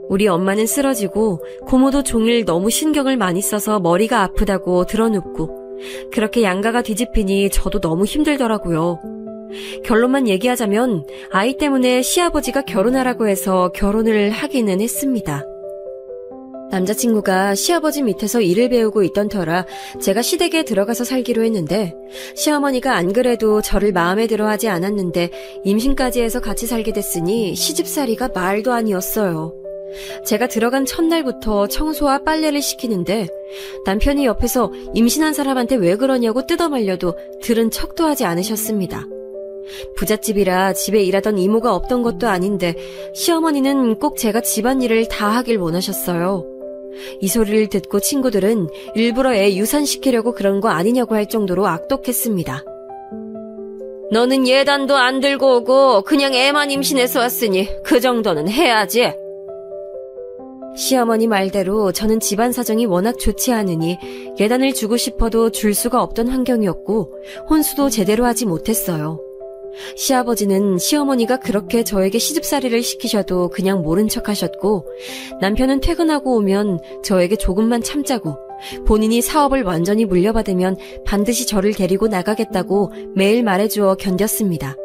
Speaker 3: 우리 엄마는 쓰러지고 고모도 종일 너무 신경을 많이 써서 머리가 아프다고 드러눕고, 그렇게 양가가 뒤집히니 저도 너무 힘들더라고요. 결론만 얘기하자면 아이 때문에 시아버지가 결혼하라고 해서 결혼을 하기는 했습니다. 남자친구가 시아버지 밑에서 일을 배우고 있던 터라 제가 시댁에 들어가서 살기로 했는데, 시어머니가 안 그래도 저를 마음에 들어 하지 않았는데 임신까지 해서 같이 살게 됐으니 시집살이가 말도 아니었어요. 제가 들어간 첫날부터 청소와 빨래를 시키는데 남편이 옆에서 임신한 사람한테 왜 그러냐고 뜯어말려도 들은 척도 하지 않으셨습니다. 부잣집이라 집에 일하던 이모가 없던 것도 아닌데 시어머니는 꼭 제가 집안일을 다 하길 원하셨어요. 이 소리를 듣고 친구들은 일부러 애 유산시키려고 그런 거 아니냐고 할 정도로 악독했습니다. 너는 예단도 안 들고 오고 그냥 애만 임신해서 왔으니 그 정도는 해야지. 시어머니 말대로 저는 집안 사정이 워낙 좋지 않으니 예단을 주고 싶어도 줄 수가 없던 환경이었고 혼수도 제대로 하지 못했어요. 시아버지는 시어머니가 그렇게 저에게 시집살이를 시키셔도 그냥 모른 척 하셨고, 남편은 퇴근하고 오면 저에게 조금만 참자고, 본인이 사업을 완전히 물려받으면 반드시 저를 데리고 나가겠다고 매일 말해주어 견뎠습니다.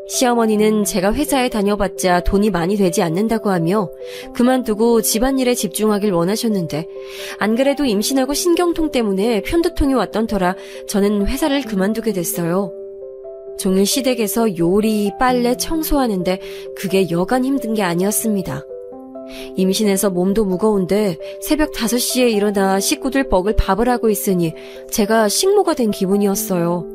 Speaker 3: 시어머니는 제가 회사에 다녀봤자 돈이 많이 되지 않는다고 하며 그만두고 집안일에 집중하길 원하셨는데, 안 그래도 임신하고 신경통 때문에 편두통이 왔던 터라 저는 회사를 그만두게 됐어요. 종일 시댁에서 요리, 빨래, 청소하는데 그게 여간 힘든 게 아니었습니다. 임신해서 몸도 무거운데 새벽 5시에 일어나 식구들 먹을 밥을 하고 있으니 제가 식모가 된 기분이었어요.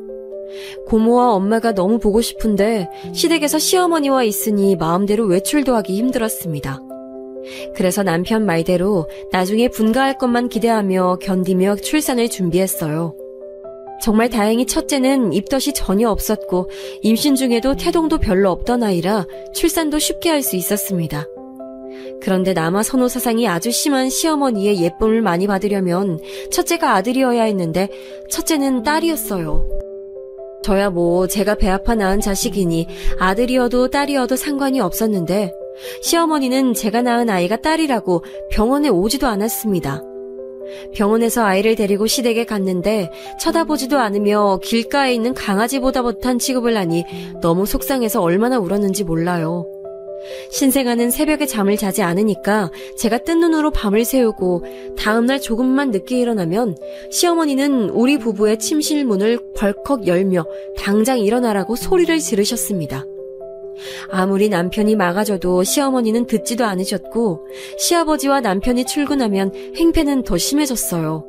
Speaker 3: 고모와 엄마가 너무 보고 싶은데 시댁에서 시어머니와 있으니 마음대로 외출도 하기 힘들었습니다. 그래서 남편 말대로 나중에 분가할 것만 기대하며 견디며 출산을 준비했어요. 정말 다행히 첫째는 입덧이 전혀 없었고 임신 중에도 태동도 별로 없던 아이라 출산도 쉽게 할 수 있었습니다. 그런데 남아 선호 사상이 아주 심한 시어머니의 예쁨을 많이 받으려면 첫째가 아들이어야 했는데 첫째는 딸이었어요. 저야 뭐 제가 배 아파 낳은 자식이니 아들이어도 딸이어도 상관이 없었는데 시어머니는 제가 낳은 아이가 딸이라고 병원에 오지도 않았습니다. 병원에서 아이를 데리고 시댁에 갔는데 쳐다보지도 않으며 길가에 있는 강아지보다 못한 취급을 하니 너무 속상해서 얼마나 울었는지 몰라요. 신생아는 새벽에 잠을 자지 않으니까 제가 뜬 눈으로 밤을 새우고 다음날 조금만 늦게 일어나면 시어머니는 우리 부부의 침실 문을 벌컥 열며 당장 일어나라고 소리를 지르셨습니다. 아무리 남편이 막아줘도 시어머니는 듣지도 않으셨고 시아버지와 남편이 출근하면 행패는 더 심해졌어요.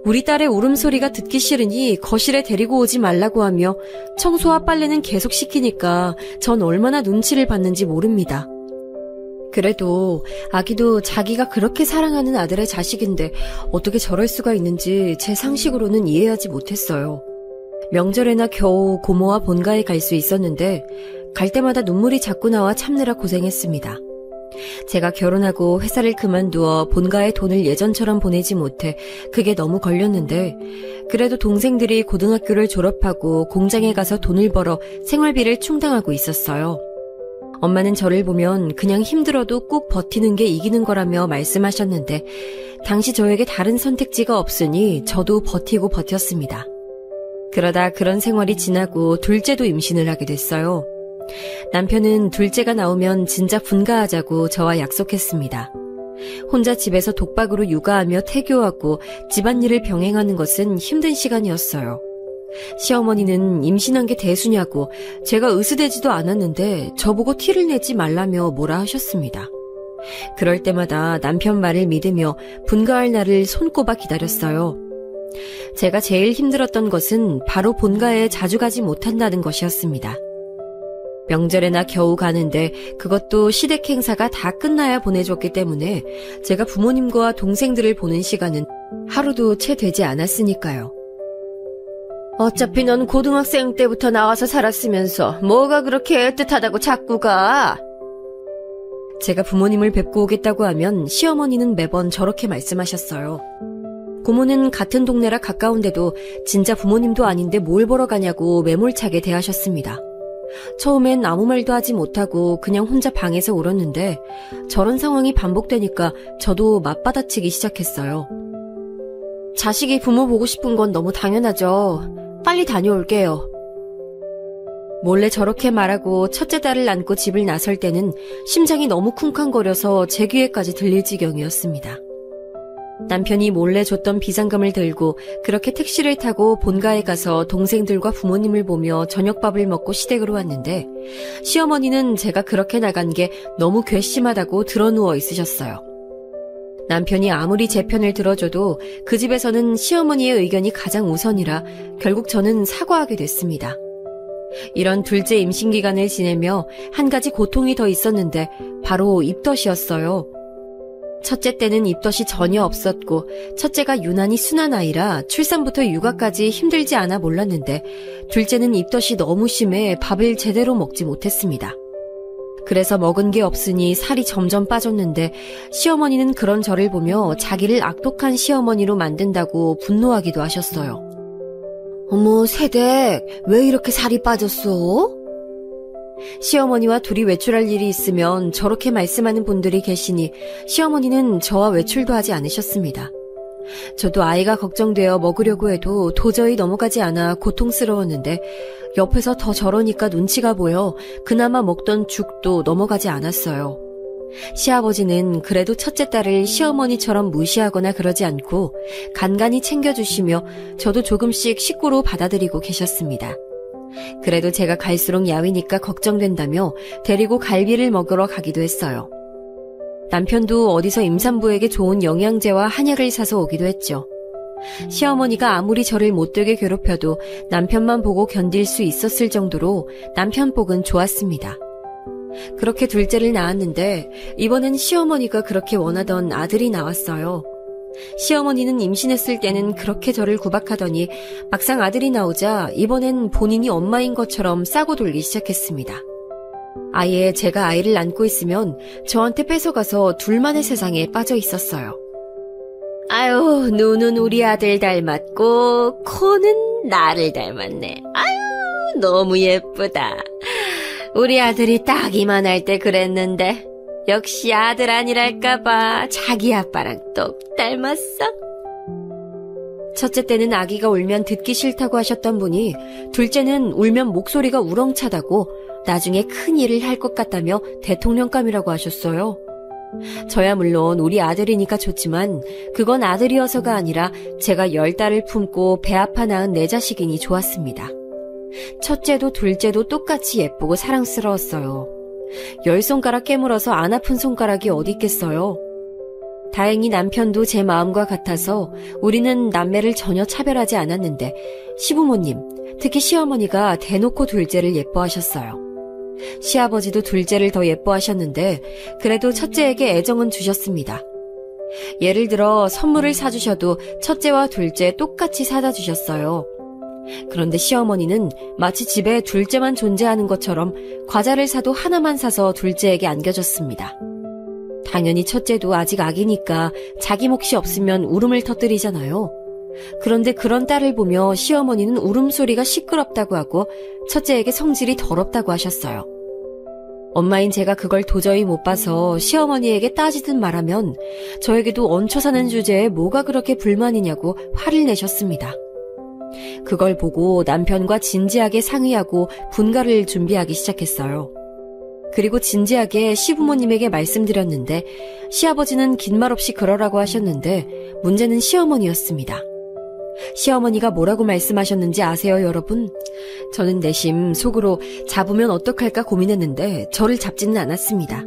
Speaker 3: 우리 딸의 울음소리가 듣기 싫으니 거실에 데리고 오지 말라고 하며 청소와 빨래는 계속 시키니까 전 얼마나 눈치를 받는지 모릅니다. 그래도 아기도 자기가 그렇게 사랑하는 아들의 자식인데 어떻게 저럴 수가 있는지 제 상식으로는 이해하지 못했어요. 명절에나 겨우 고모와 본가에 갈 수 있었는데 갈 때마다 눈물이 자꾸 나와 참느라 고생했습니다. 제가 결혼하고 회사를 그만두어 본가에 돈을 예전처럼 보내지 못해 그게 너무 걸렸는데 그래도 동생들이 고등학교를 졸업하고 공장에 가서 돈을 벌어 생활비를 충당하고 있었어요. 엄마는 저를 보면 그냥 힘들어도 꾹 버티는 게 이기는 거라며 말씀하셨는데 당시 저에게 다른 선택지가 없으니 저도 버티고 버텼습니다. 그러다 그런 생활이 지나고 둘째도 임신을 하게 됐어요. 남편은 둘째가 나오면 진짜 분가하자고 저와 약속했습니다. 혼자 집에서 독박으로 육아하며 태교하고 집안일을 병행하는 것은 힘든 시간이었어요. 시어머니는 임신한 게 대수냐고 제가 으스대지도 않았는데 저보고 티를 내지 말라며 뭐라 하셨습니다. 그럴 때마다 남편 말을 믿으며 분가할 날을 손꼽아 기다렸어요. 제가 제일 힘들었던 것은 바로 본가에 자주 가지 못한다는 것이었습니다. 명절에나 겨우 가는데 그것도 시댁 행사가 다 끝나야 보내줬기 때문에 제가 부모님과 동생들을 보는 시간은 하루도 채 되지 않았으니까요. 어차피 넌 고등학생 때부터 나와서 살았으면서 뭐가 그렇게 애틋하다고 자꾸 가? 제가 부모님을 뵙고 오겠다고 하면 시어머니는 매번 저렇게 말씀하셨어요. 고모는 같은 동네라 가까운데도 진짜 부모님도 아닌데 뭘 보러 가냐고 매몰차게 대하셨습니다. 처음엔 아무 말도 하지 못하고 그냥 혼자 방에서 울었는데 저런 상황이 반복되니까 저도 맞받아치기 시작했어요. 자식이 부모 보고 싶은 건 너무 당연하죠. 빨리 다녀올게요. 몰래 저렇게 말하고 첫째 딸을 안고 집을 나설 때는 심장이 너무 쿵쾅거려서 제 귀에까지 들릴 지경이었습니다. 남편이 몰래 줬던 비상금을 들고 그렇게 택시를 타고 본가에 가서 동생들과 부모님을 보며 저녁밥을 먹고 시댁으로 왔는데 시어머니는 제가 그렇게 나간 게 너무 괘씸하다고 드러누워 있으셨어요. 남편이 아무리 제 편을 들어줘도 그 집에서는 시어머니의 의견이 가장 우선이라 결국 저는 사과하게 됐습니다. 이런 둘째 임신 기간을 지내며 한 가지 고통이 더 있었는데 바로 입덧이었어요. 첫째 때는 입덧이 전혀 없었고 첫째가 유난히 순한 아이라 출산부터 육아까지 힘들지 않아 몰랐는데 둘째는 입덧이 너무 심해 밥을 제대로 먹지 못했습니다. 그래서 먹은 게 없으니 살이 점점 빠졌는데 시어머니는 그런 저를 보며 자기를 악독한 시어머니로 만든다고 분노하기도 하셨어요. 어머, 새댁, 왜 이렇게 살이 빠졌어? 시어머니와 둘이 외출할 일이 있으면 저렇게 말씀하는 분들이 계시니 시어머니는 저와 외출도 하지 않으셨습니다. 저도 아이가 걱정되어 먹으려고 해도 도저히 넘어가지 않아 고통스러웠는데 옆에서 더 저러니까 눈치가 보여 그나마 먹던 죽도 넘어가지 않았어요. 시아버지는 그래도 첫째 딸을 시어머니처럼 무시하거나 그러지 않고 간간히 챙겨주시며 저도 조금씩 식구로 받아들이고 계셨습니다. 그래도 제가 갈수록 야위니까 걱정된다며 데리고 갈비를 먹으러 가기도 했어요. 남편도 어디서 임산부에게 좋은 영양제와 한약을 사서 오기도 했죠. 시어머니가 아무리 저를 못되게 괴롭혀도 남편만 보고 견딜 수 있었을 정도로 남편 복은 좋았습니다. 그렇게 둘째를 낳았는데 이번엔 시어머니가 그렇게 원하던 아들이 나왔어요. 시어머니는 임신했을 때는 그렇게 저를 구박하더니 막상 아들이 나오자 이번엔 본인이 엄마인 것처럼 싸고 돌기 시작했습니다. 아예 제가 아이를 안고 있으면 저한테 뺏어가서 둘만의 세상에 빠져 있었어요. 아유, 눈은 우리 아들 닮았고 코는 나를 닮았네. 아유, 너무 예쁘다. 우리 아들이 딱 이만할 때 그랬는데 역시 아들 아니랄까봐 자기 아빠랑 똑 닮았어. 첫째 때는 아기가 울면 듣기 싫다고 하셨던 분이 둘째는 울면 목소리가 우렁차다고 나중에 큰 일을 할 것 같다며 대통령감이라고 하셨어요. 저야 물론 우리 아들이니까 좋지만 그건 아들이어서가 아니라 제가 10달을 품고 배 아파 낳은 내 자식이니 좋았습니다. 첫째도 둘째도 똑같이 예쁘고 사랑스러웠어요. 10손가락 깨물어서 안 아픈 손가락이 어디 있겠어요. 다행히 남편도 제 마음과 같아서 우리는 남매를 전혀 차별하지 않았는데 시부모님, 특히 시어머니가 대놓고 둘째를 예뻐하셨어요. 시아버지도 둘째를 더 예뻐하셨는데 그래도 첫째에게 애정은 주셨습니다. 예를 들어 선물을 사주셔도 첫째와 둘째 똑같이 사다 주셨어요. 그런데 시어머니는 마치 집에 둘째만 존재하는 것처럼 과자를 사도 하나만 사서 둘째에게 안겨줬습니다. 당연히 첫째도 아직 아기니까 자기 몫이 없으면 울음을 터뜨리잖아요. 그런데 그런 딸을 보며 시어머니는 울음소리가 시끄럽다고 하고 첫째에게 성질이 더럽다고 하셨어요. 엄마인 제가 그걸 도저히 못 봐서 시어머니에게 따지듯 말하면 저에게도 얹혀 사는 주제에 뭐가 그렇게 불만이냐고 화를 내셨습니다. 그걸 보고 남편과 진지하게 상의하고 분가를 준비하기 시작했어요. 그리고 진지하게 시부모님에게 말씀드렸는데 시아버지는 긴 말 없이 그러라고 하셨는데 문제는 시어머니였습니다. 시어머니가 뭐라고 말씀하셨는지 아세요, 여러분? 저는 내심 속으로 잡으면 어떡할까 고민했는데 저를 잡지는 않았습니다.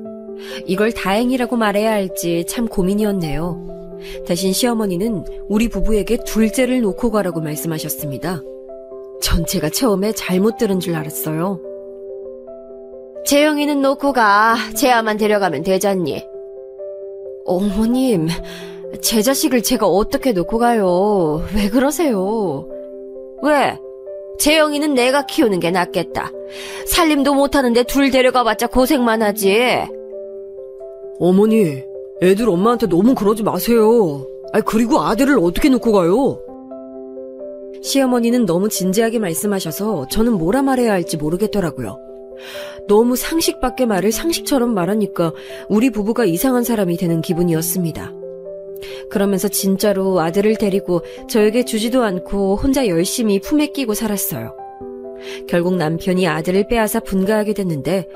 Speaker 3: 이걸 다행이라고 말해야 할지 참 고민이었네요. 대신 시어머니는 우리 부부에게 둘째를 놓고 가라고 말씀하셨습니다. 전 제가 처음에 잘못 들은 줄 알았어요. 재영이는 놓고 가. 재아만 데려가면 되잖니. 어머님, 제 자식을 제가 어떻게 놓고 가요? 왜 그러세요? 왜? 재영이는 내가 키우는 게 낫겠다. 살림도 못하는데 둘 데려가봤자 고생만 하지.
Speaker 4: 어머니, 애들 엄마한테 너무 그러지 마세요. 그리고 아들을 어떻게 놓고 가요?
Speaker 3: 시어머니는 너무 진지하게 말씀하셔서 저는 뭐라 말해야 할지 모르겠더라고요. 너무 상식 밖의 말을 상식처럼 말하니까 우리 부부가 이상한 사람이 되는 기분이었습니다. 그러면서 진짜로 아들을 데리고 저에게 주지도 않고 혼자 열심히 품에 끼고 살았어요. 결국 남편이 아들을 빼앗아 분가하게 됐는데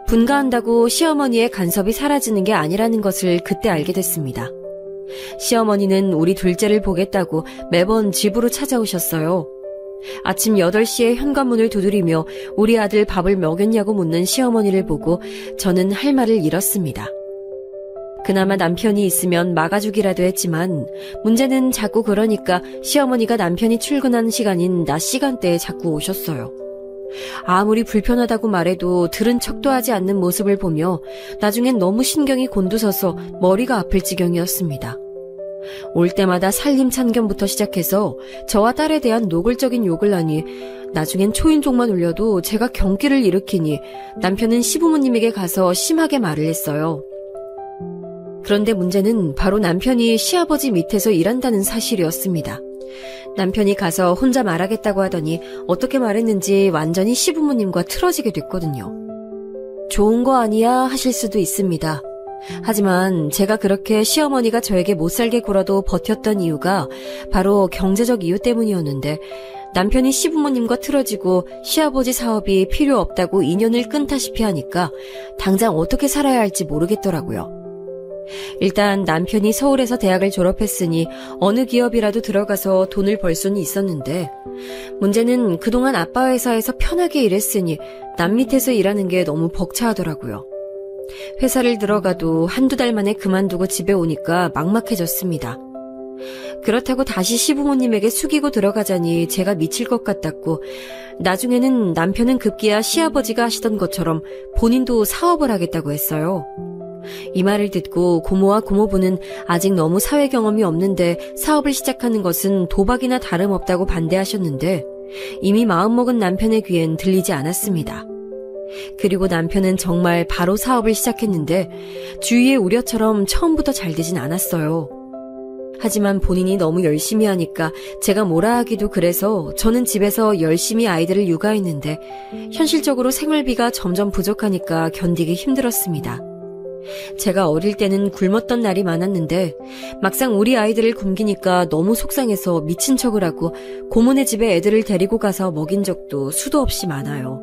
Speaker 3: 분가한다고 시어머니의 간섭이 사라지는 게 아니라는 것을 그때 알게 됐습니다. 시어머니는 우리 둘째를 보겠다고 매번 집으로 찾아오셨어요. 아침 8시에 현관문을 두드리며 우리 아들 밥을 먹였냐고 묻는 시어머니를 보고 저는 할 말을 잃었습니다. 그나마 남편이 있으면 막아주기라도 했지만 문제는 자꾸 그러니까 시어머니가 남편이 출근하는 시간인 낮 시간대에 자꾸 오셨어요. 아무리 불편하다고 말해도 들은 척도 하지 않는 모습을 보며 나중엔 너무 신경이 곤두서서 머리가 아플 지경이었습니다. 올 때마다 살림 참견부터 시작해서 저와 딸에 대한 노골적인 욕을 하니 나중엔 초인종만 울려도 제가 경기를 일으키니 남편은 시부모님에게 가서 심하게 말을 했어요. 그런데 문제는 바로 남편이 시아버지 밑에서 일한다는 사실이었습니다. 남편이 가서 혼자 말하겠다고 하더니 어떻게 말했는지 완전히 시부모님과 틀어지게 됐거든요. 좋은 거 아니야 하실 수도 있습니다. 하지만 제가 그렇게 시어머니가 저에게 못살게 굴어도 버텼던 이유가 바로 경제적 이유 때문이었는데 남편이 시부모님과 틀어지고 시아버지 사업이 필요 없다고 인연을 끊다시피 하니까 당장 어떻게 살아야 할지 모르겠더라고요. 일단 남편이 서울에서 대학을 졸업했으니 어느 기업이라도 들어가서 돈을 벌 수는 있었는데 문제는 그동안 아빠 회사에서 편하게 일했으니 남 밑에서 일하는 게 너무 벅차하더라고요. 회사를 들어가도 한두 달 만에 그만두고 집에 오니까 막막해졌습니다. 그렇다고 다시 시부모님에게 숙이고 들어가자니 제가 미칠 것 같았고 나중에는 남편은 급기야 시아버지가 하시던 것처럼 본인도 사업을 하겠다고 했어요. 이 말을 듣고 고모와 고모부는 아직 너무 사회 경험이 없는데 사업을 시작하는 것은 도박이나 다름없다고 반대하셨는데 이미 마음먹은 남편의 귀엔 들리지 않았습니다. 그리고 남편은 정말 바로 사업을 시작했는데 주위의 우려처럼 처음부터 잘 되진 않았어요. 하지만 본인이 너무 열심히 하니까 제가 뭐라 하기도 그래서 저는 집에서 열심히 아이들을 육아했는데 현실적으로 생활비가 점점 부족하니까 견디기 힘들었습니다. 제가 어릴 때는 굶었던 날이 많았는데 막상 우리 아이들을 굶기니까 너무 속상해서 미친 척을 하고 고모네 집에 애들을 데리고 가서 먹인 적도 수도 없이 많아요.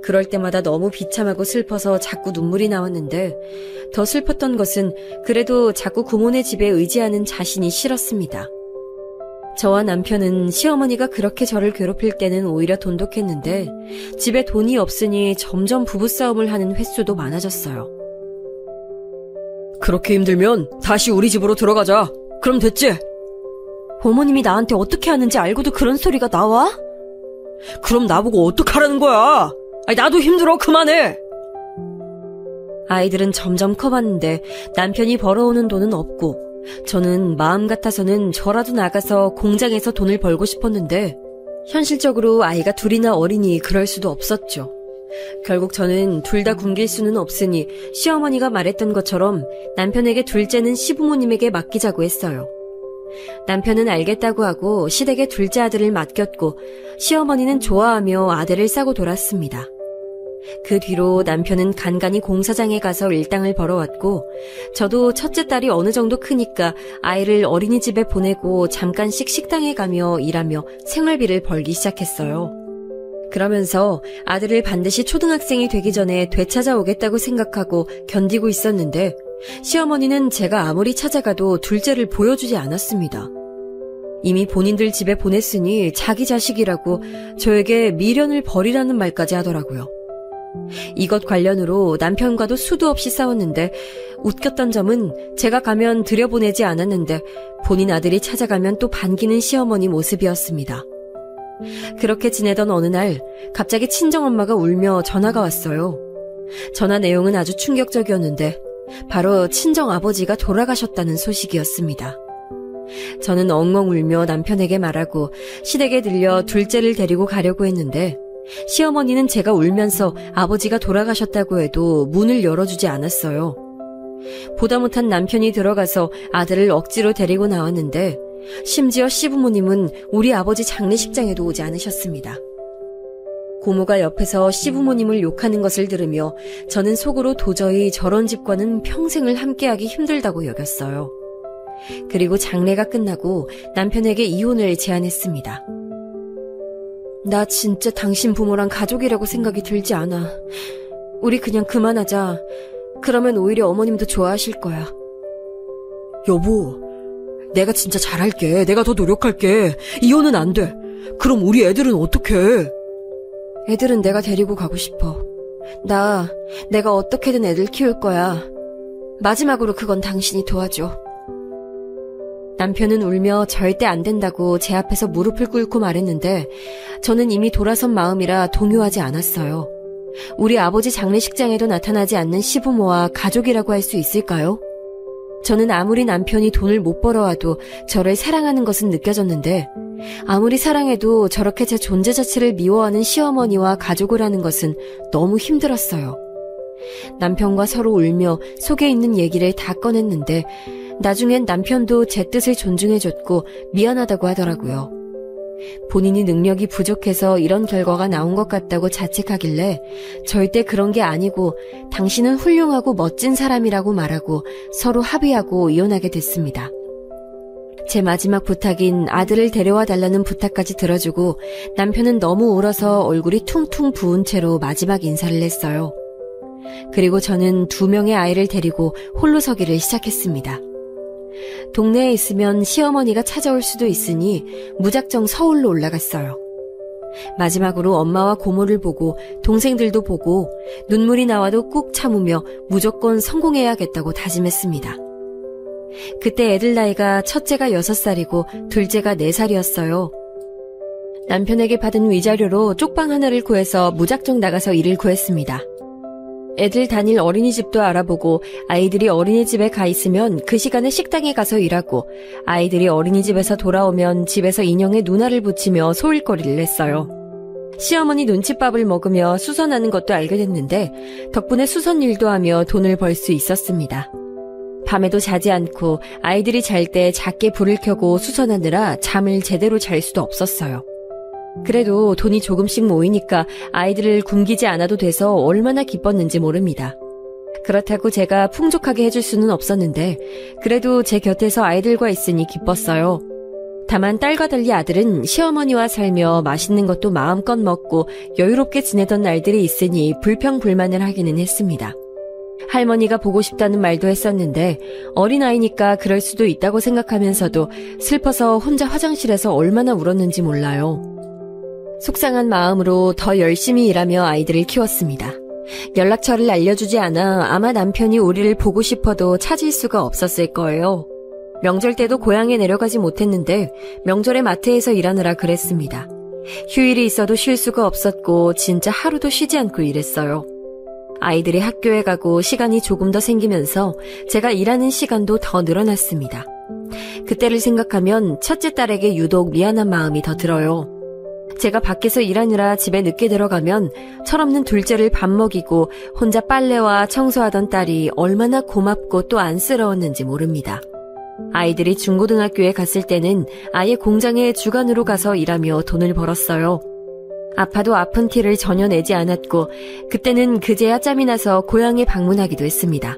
Speaker 3: 그럴 때마다 너무 비참하고 슬퍼서 자꾸 눈물이 나왔는데 더 슬펐던 것은 그래도 자꾸 고모네 집에 의지하는 자신이 싫었습니다. 저와 남편은 시어머니가 그렇게 저를 괴롭힐 때는 오히려 돈독했는데 집에 돈이 없으니 점점 부부싸움을 하는 횟수도 많아졌어요.
Speaker 4: 그렇게 힘들면 다시 우리 집으로 들어가자. 그럼 됐지?
Speaker 3: 어머님이 나한테 어떻게 하는지 알고도 그런 소리가 나와?
Speaker 4: 그럼 나보고 어떡하라는 거야? 나도 힘들어. 그만해.
Speaker 3: 아이들은 점점 커봤는데 남편이 벌어오는 돈은 없고 저는 마음 같아서는 저라도 나가서 공장에서 돈을 벌고 싶었는데 현실적으로 아이가 둘이나 어리니 그럴 수도 없었죠. 결국 저는 둘 다 굶길 수는 없으니 시어머니가 말했던 것처럼 남편에게 둘째는 시부모님에게 맡기자고 했어요. 남편은 알겠다고 하고 시댁에 둘째 아들을 맡겼고 시어머니는 좋아하며 아들을 싸고 돌았습니다. 그 뒤로 남편은 간간히 공사장에 가서 일당을 벌어왔고 저도 첫째 딸이 어느 정도 크니까 아이를 어린이집에 보내고 잠깐씩 식당에 가며 일하며 생활비를 벌기 시작했어요. 그러면서 아들을 반드시 초등학생이 되기 전에 되찾아오겠다고 생각하고 견디고 있었는데 시어머니는 제가 아무리 찾아가도 둘째를 보여주지 않았습니다. 이미 본인들 집에 보냈으니 자기 자식이라고 저에게 미련을 버리라는 말까지 하더라고요. 이것 관련으로 남편과도 수도 없이 싸웠는데 웃겼던 점은 제가 가면 들여보내지 않았는데 본인 아들이 찾아가면 또 반기는 시어머니 모습이었습니다. 그렇게 지내던 어느 날 갑자기 친정엄마가 울며 전화가 왔어요. 전화 내용은 아주 충격적이었는데 바로 친정아버지가 돌아가셨다는 소식이었습니다. 저는 엉엉 울며 남편에게 말하고 시댁에 들려 둘째를 데리고 가려고 했는데 시어머니는 제가 울면서 아버지가 돌아가셨다고 해도 문을 열어주지 않았어요. 보다 못한 남편이 들어가서 아들을 억지로 데리고 나왔는데 심지어 시부모님은 우리 아버지 장례식장에도 오지 않으셨습니다. 고모가 옆에서 시부모님을 욕하는 것을 들으며 저는 속으로 도저히 저런 집과는 평생을 함께하기 힘들다고 여겼어요. 그리고 장례가 끝나고 남편에게 이혼을 제안했습니다. 나 진짜 당신 부모랑 가족이라고 생각이 들지 않아. 우리 그냥 그만하자. 그러면 오히려 어머님도 좋아하실 거야.
Speaker 4: 여보, 내가 진짜 잘할게. 내가 더 노력할게. 이혼은 안 돼. 그럼 우리 애들은 어떡해?
Speaker 3: 애들은 내가 데리고 가고 싶어. 내가 어떻게든 애들 키울 거야. 마지막으로 그건 당신이 도와줘. 남편은 울며 절대 안 된다고 제 앞에서 무릎을 꿇고 말했는데 저는 이미 돌아선 마음이라 동요하지 않았어요. 우리 아버지 장례식장에도 나타나지 않는 시부모와 가족이라고 할 수 있을까요? 저는 아무리 남편이 돈을 못 벌어와도 저를 사랑하는 것은 느껴졌는데 아무리 사랑해도 저렇게 제 존재 자체를 미워하는 시어머니와 가족을 하는 것은 너무 힘들었어요. 남편과 서로 울며 속에 있는 얘기를 다 꺼냈는데 나중엔 남편도 제 뜻을 존중해줬고 미안하다고 하더라고요. 본인이 능력이 부족해서 이런 결과가 나온 것 같다고 자책하길래 절대 그런 게 아니고 당신은 훌륭하고 멋진 사람이라고 말하고 서로 합의하고 이혼하게 됐습니다. 제 마지막 부탁인 아들을 데려와 달라는 부탁까지 들어주고 남편은 너무 울어서 얼굴이 퉁퉁 부은 채로 마지막 인사를 했어요. 그리고 저는 2명의 아이를 데리고 홀로 서기를 시작했습니다. 동네에 있으면 시어머니가 찾아올 수도 있으니 무작정 서울로 올라갔어요. 마지막으로 엄마와 고모를 보고 동생들도 보고 눈물이 나와도 꾹 참으며 무조건 성공해야겠다고 다짐했습니다. 그때 애들 나이가 첫째가 6살이고 둘째가 4살이었어요. 남편에게 받은 위자료로 쪽방 하나를 구해서 무작정 나가서 일을 구했습니다. 애들 다닐 어린이집도 알아보고 아이들이 어린이집에 가 있으면 그 시간에 식당에 가서 일하고 아이들이 어린이집에서 돌아오면 집에서 인형에 누나를 붙이며 소일거리를 했어요. 시어머니 눈칫밥을 먹으며 수선하는 것도 알게 됐는데 덕분에 수선 일도 하며 돈을 벌 수 있었습니다. 밤에도 자지 않고 아이들이 잘 때 작게 불을 켜고 수선하느라 잠을 제대로 잘 수도 없었어요. 그래도 돈이 조금씩 모이니까 아이들을 굶기지 않아도 돼서 얼마나 기뻤는지 모릅니다. 그렇다고 제가 풍족하게 해줄 수는 없었는데 그래도 제 곁에서 아이들과 있으니 기뻤어요. 다만 딸과 달리 아들은 시어머니와 살며 맛있는 것도 마음껏 먹고 여유롭게 지내던 날들이 있으니 불평불만을 하기는 했습니다. 할머니가 보고 싶다는 말도 했었는데 어린아이니까 그럴 수도 있다고 생각하면서도 슬퍼서 혼자 화장실에서 얼마나 울었는지 몰라요. 속상한 마음으로 더 열심히 일하며 아이들을 키웠습니다. 연락처를 알려주지 않아 아마 남편이 우리를 보고 싶어도 찾을 수가 없었을 거예요. 명절 때도 고향에 내려가지 못했는데 명절에 마트에서 일하느라 그랬습니다. 휴일이 있어도 쉴 수가 없었고 진짜 하루도 쉬지 않고 일했어요. 아이들이 학교에 가고 시간이 조금 더 생기면서 제가 일하는 시간도 더 늘어났습니다. 그때를 생각하면 첫째 딸에게 유독 미안한 마음이 더 들어요. 제가 밖에서 일하느라 집에 늦게 들어가면 철없는 둘째를 밥 먹이고 혼자 빨래와 청소하던 딸이 얼마나 고맙고 또 안쓰러웠는지 모릅니다. 아이들이 중고등학교에 갔을 때는 아예 공장에 주간으로 가서 일하며 돈을 벌었어요. 아파도 아픈 티를 전혀 내지 않았고 그때는 그제야 짬이 나서 고향에 방문하기도 했습니다.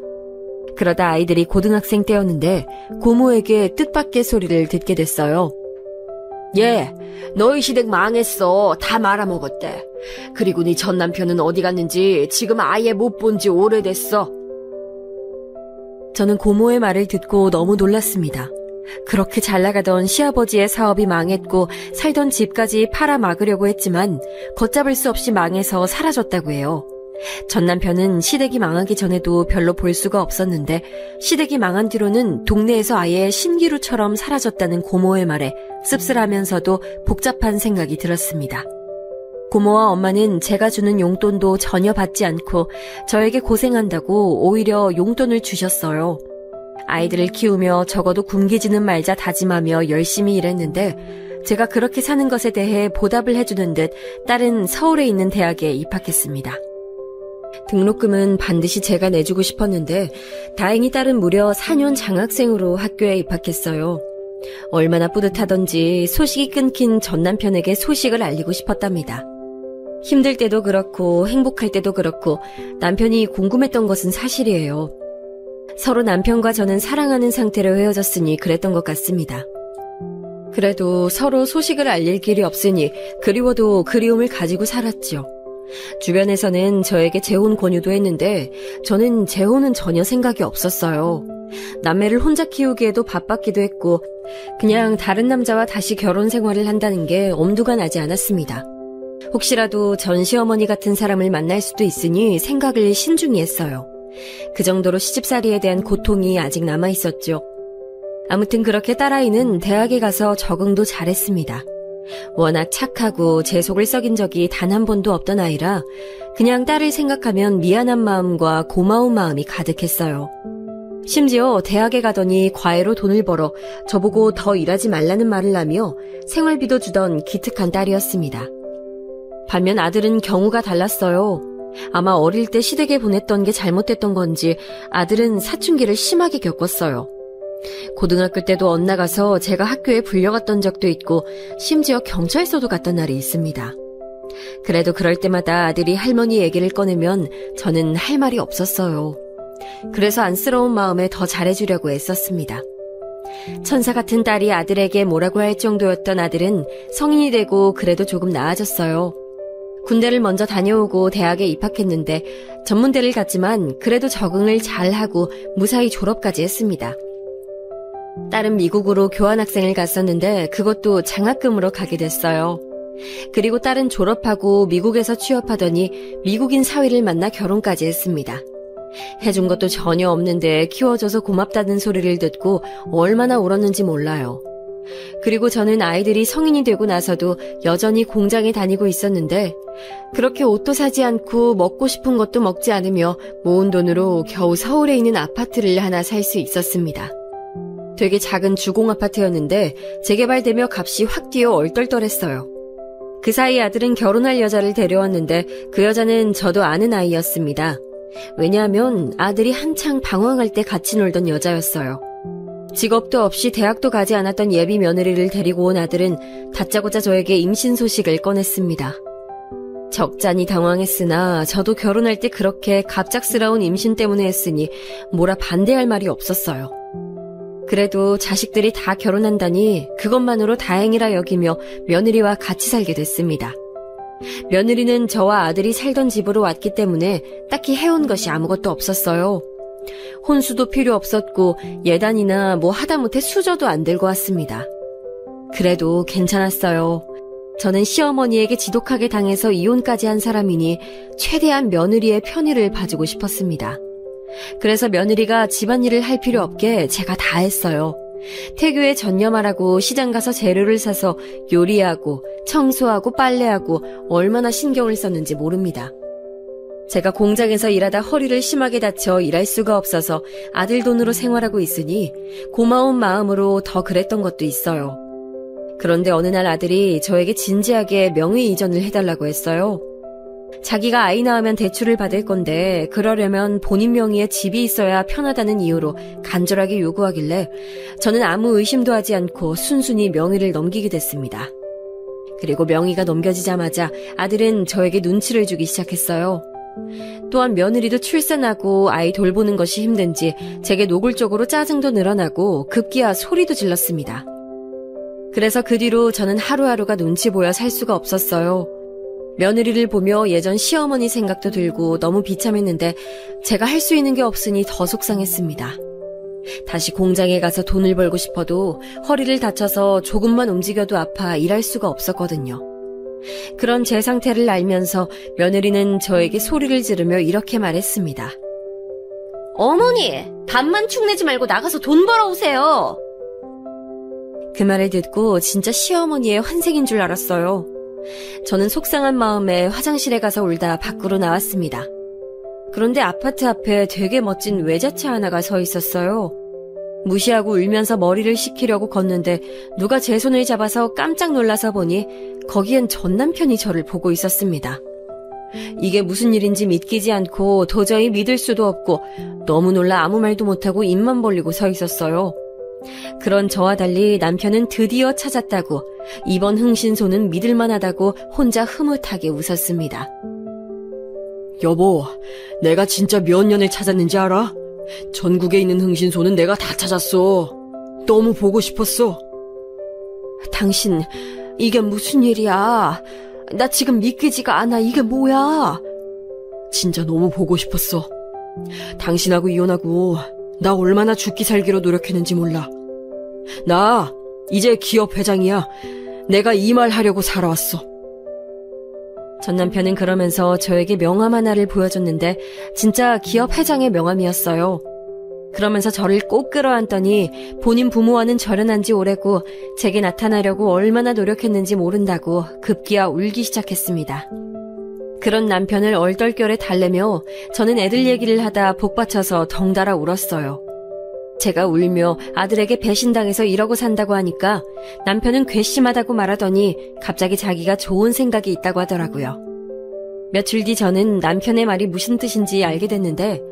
Speaker 3: 그러다 아이들이 고등학생 때였는데 고모에게 뜻밖의 소리를 듣게 됐어요.
Speaker 4: 얘, 너희 시댁 망했어. 다 말아먹었대. 그리고 네 전 남편은 어디 갔는지 지금 아예 못 본 지 오래됐어.
Speaker 3: 저는 고모의 말을 듣고 너무 놀랐습니다. 그렇게 잘 나가던 시아버지의 사업이 망했고 살던 집까지 팔아막으려고 했지만 걷잡을 수 없이 망해서 사라졌다고 해요. 전 남편은 시댁이 망하기 전에도 별로 볼 수가 없었는데 시댁이 망한 뒤로는 동네에서 아예 신기루처럼 사라졌다는 고모의 말에 씁쓸하면서도 복잡한 생각이 들었습니다. 고모와 엄마는 제가 주는 용돈도 전혀 받지 않고 저에게 고생한다고 오히려 용돈을 주셨어요. 아이들을 키우며 적어도 굶기지는 말자 다짐하며 열심히 일했는데 제가 그렇게 사는 것에 대해 보답을 해주는 듯 딸은 서울에 있는 대학에 입학했습니다. 등록금은 반드시 제가 내주고 싶었는데 다행히 딸은 무려 4년 장학생으로 학교에 입학했어요. 얼마나 뿌듯하던지 소식이 끊긴 전 남편에게 소식을 알리고 싶었답니다. 힘들 때도 그렇고 행복할 때도 그렇고 남편이 궁금했던 것은 사실이에요. 서로 남편과 저는 사랑하는 상태로 헤어졌으니 그랬던 것 같습니다. 그래도 서로 소식을 알릴 길이 없으니 그리워도 그리움을 가지고 살았죠. 주변에서는 저에게 재혼 권유도 했는데 저는 재혼은 전혀 생각이 없었어요. 남매를 혼자 키우기에도 바빴기도 했고 그냥 다른 남자와 다시 결혼 생활을 한다는 게 엄두가 나지 않았습니다. 혹시라도 전 시어머니 같은 사람을 만날 수도 있으니 생각을 신중히 했어요. 그 정도로 시집살이에 대한 고통이 아직 남아있었죠. 아무튼 그렇게 딸아이는 대학에 가서 적응도 잘했습니다. 워낙 착하고 제 속을 썩인 적이 단 한 번도 없던 아이라 그냥 딸을 생각하면 미안한 마음과 고마운 마음이 가득했어요. 심지어 대학에 가더니 과외로 돈을 벌어 저보고 더 일하지 말라는 말을 하며 생활비도 주던 기특한 딸이었습니다. 반면 아들은 경우가 달랐어요. 아마 어릴 때 시댁에 보냈던 게 잘못됐던 건지 아들은 사춘기를 심하게 겪었어요. 고등학교 때도 엇나가서 제가 학교에 불려갔던 적도 있고 심지어 경찰서도 갔던 날이 있습니다. 그래도 그럴 때마다 아들이 할머니 얘기를 꺼내면 저는 할 말이 없었어요. 그래서 안쓰러운 마음에 더 잘해주려고 애썼습니다. 천사 같은 딸이 아들에게 뭐라고 할 정도였던 아들은 성인이 되고 그래도 조금 나아졌어요. 군대를 먼저 다녀오고 대학에 입학했는데 전문대를 갔지만 그래도 적응을 잘하고 무사히 졸업까지 했습니다. 딸은 미국으로 교환학생을 갔었는데 그것도 장학금으로 가게 됐어요. 그리고 딸은 졸업하고 미국에서 취업하더니 미국인 사위를 만나 결혼까지 했습니다. 해준 것도 전혀 없는데 키워줘서 고맙다는 소리를 듣고 얼마나 울었는지 몰라요. 그리고 저는 아이들이 성인이 되고 나서도 여전히 공장에 다니고 있었는데 그렇게 옷도 사지 않고 먹고 싶은 것도 먹지 않으며 모은 돈으로 겨우 서울에 있는 아파트를 하나 살 수 있었습니다. 되게 작은 주공 아파트였는데 재개발되며 값이 확 뛰어 얼떨떨했어요. 그 사이 아들은 결혼할 여자를 데려왔는데 그 여자는 저도 아는 아이였습니다. 왜냐하면 아들이 한창 방황할 때 같이 놀던 여자였어요. 직업도 없이 대학도 가지 않았던 예비 며느리를 데리고 온 아들은 다짜고짜 저에게 임신 소식을 꺼냈습니다. 적잖이 당황했으나 저도 결혼할 때 그렇게 갑작스러운 임신 때문에 했으니 뭐라 반대할 말이 없었어요. 그래도 자식들이 다 결혼한다니 그것만으로 다행이라 여기며 며느리와 같이 살게 됐습니다. 며느리는 저와 아들이 살던 집으로 왔기 때문에 딱히 해온 것이 아무것도 없었어요. 혼수도 필요 없었고 예단이나 뭐 하다못해 수저도 안 들고 왔습니다. 그래도 괜찮았어요. 저는 시어머니에게 지독하게 당해서 이혼까지 한 사람이니 최대한 며느리의 편의를 봐주고 싶었습니다. 그래서 며느리가 집안일을 할 필요 없게 제가 다 했어요. 태교에 전념하라고 시장 가서 재료를 사서 요리하고 청소하고 빨래하고 얼마나 신경을 썼는지 모릅니다. 제가 공장에서 일하다 허리를 심하게 다쳐 일할 수가 없어서 아들 돈으로 생활하고 있으니 고마운 마음으로 더 그랬던 것도 있어요. 그런데 어느 날 아들이 저에게 진지하게 명의 이전을 해달라고 했어요. 자기가 아이 낳으면 대출을 받을 건데 그러려면 본인 명의의 집이 있어야 편하다는 이유로 간절하게 요구하길래 저는 아무 의심도 하지 않고 순순히 명의를 넘기게 됐습니다. 그리고 명의가 넘겨지자마자 아들은 저에게 눈치를 주기 시작했어요. 또한 며느리도 출산하고 아이 돌보는 것이 힘든지 제게 노골적으로 짜증도 늘어나고 급기야 소리도 질렀습니다. 그래서 그 뒤로 저는 하루하루가 눈치 보여 살 수가 없었어요. 며느리를 보며 예전 시어머니 생각도 들고 너무 비참했는데 제가 할 수 있는 게 없으니 더 속상했습니다. 다시 공장에 가서 돈을 벌고 싶어도 허리를 다쳐서 조금만 움직여도 아파 일할 수가 없었거든요. 그런 제 상태를 알면서 며느리는 저에게 소리를 지르며 이렇게 말했습니다. 어머니, 밥만 축내지 말고 나가서 돈 벌어오세요. 그 말을 듣고 진짜 시어머니의 환생인 줄 알았어요. 저는 속상한 마음에 화장실에 가서 울다 밖으로 나왔습니다. 그런데 아파트 앞에 되게 멋진 외제차 하나가 서 있었어요. 무시하고 울면서 머리를 식히려고 걷는데 누가 제 손을 잡아서 깜짝 놀라서 보니 거기엔 전 남편이 저를 보고 있었습니다. 이게 무슨 일인지 믿기지 않고 도저히 믿을 수도 없고 너무 놀라 아무 말도 못하고 입만 벌리고 서 있었어요. 그런 저와 달리 남편은 드디어 찾았다고, 이번 흥신소는 믿을만하다고 혼자 흐뭇하게 웃었습니다.
Speaker 4: 여보, 내가 진짜 몇 년을 찾았는지 알아? 전국에 있는 흥신소는 내가 다 찾았어. 너무 보고 싶었어.
Speaker 3: 당신, 이게 무슨 일이야? 나 지금 믿기지가 않아. 이게 뭐야?
Speaker 4: 진짜 너무 보고 싶었어. 당신하고 이혼하고 나 얼마나 죽기 살기로 노력했는지 몰라. 나 이제 기업 회장이야. 내가 이 말 하려고 살아왔어.
Speaker 3: 전 남편은 그러면서 저에게 명함 하나를 보여줬는데 진짜 기업 회장의 명함이었어요. 그러면서 저를 꼭 끌어안더니 본인 부모와는 절연한 지 오래고 제게 나타나려고 얼마나 노력했는지 모른다고 급기야 울기 시작했습니다. 그런 남편을 얼떨결에 달래며 저는 애들 얘기를 하다 복받쳐서 덩달아 울었어요. 제가 울며 아들에게 배신당해서 이러고 산다고 하니까 남편은 괘씸하다고 말하더니 갑자기 자기가 좋은 생각이 있다고 하더라고요. 며칠 뒤 저는 남편의 말이 무슨 뜻인지 알게 됐는데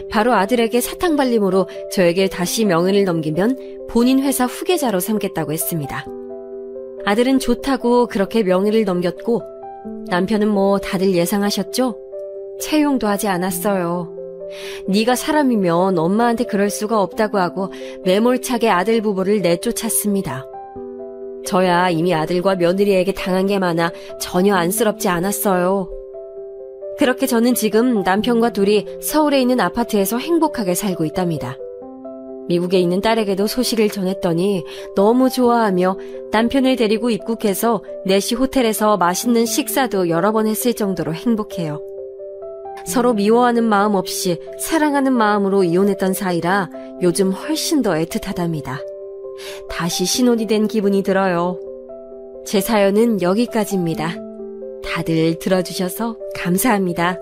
Speaker 3: 바로 아들에게 사탕발림으로 저에게 다시 명의를 넘기면 본인 회사 후계자로 삼겠다고 했습니다. 아들은 좋다고 그렇게 명의를 넘겼고 남편은 뭐 다들 예상하셨죠? 채용도 하지 않았어요. 네가 사람이면 엄마한테 그럴 수가 없다고 하고 매몰차게 아들 부부를 내쫓았습니다. 저야 이미 아들과 며느리에게 당한 게 많아 전혀 안쓰럽지 않았어요. 그렇게 저는 지금 남편과 둘이 서울에 있는 아파트에서 행복하게 살고 있답니다. 미국에 있는 딸에게도 소식을 전했더니 너무 좋아하며 남편을 데리고 입국해서 내시 호텔에서 맛있는 식사도 여러 번 했을 정도로 행복해요. 서로 미워하는 마음 없이 사랑하는 마음으로 이혼했던 사이라 요즘 훨씬 더 애틋하답니다. 다시 신혼이 된 기분이 들어요. 제 사연은 여기까지입니다. 다들 들어주셔서 감사합니다.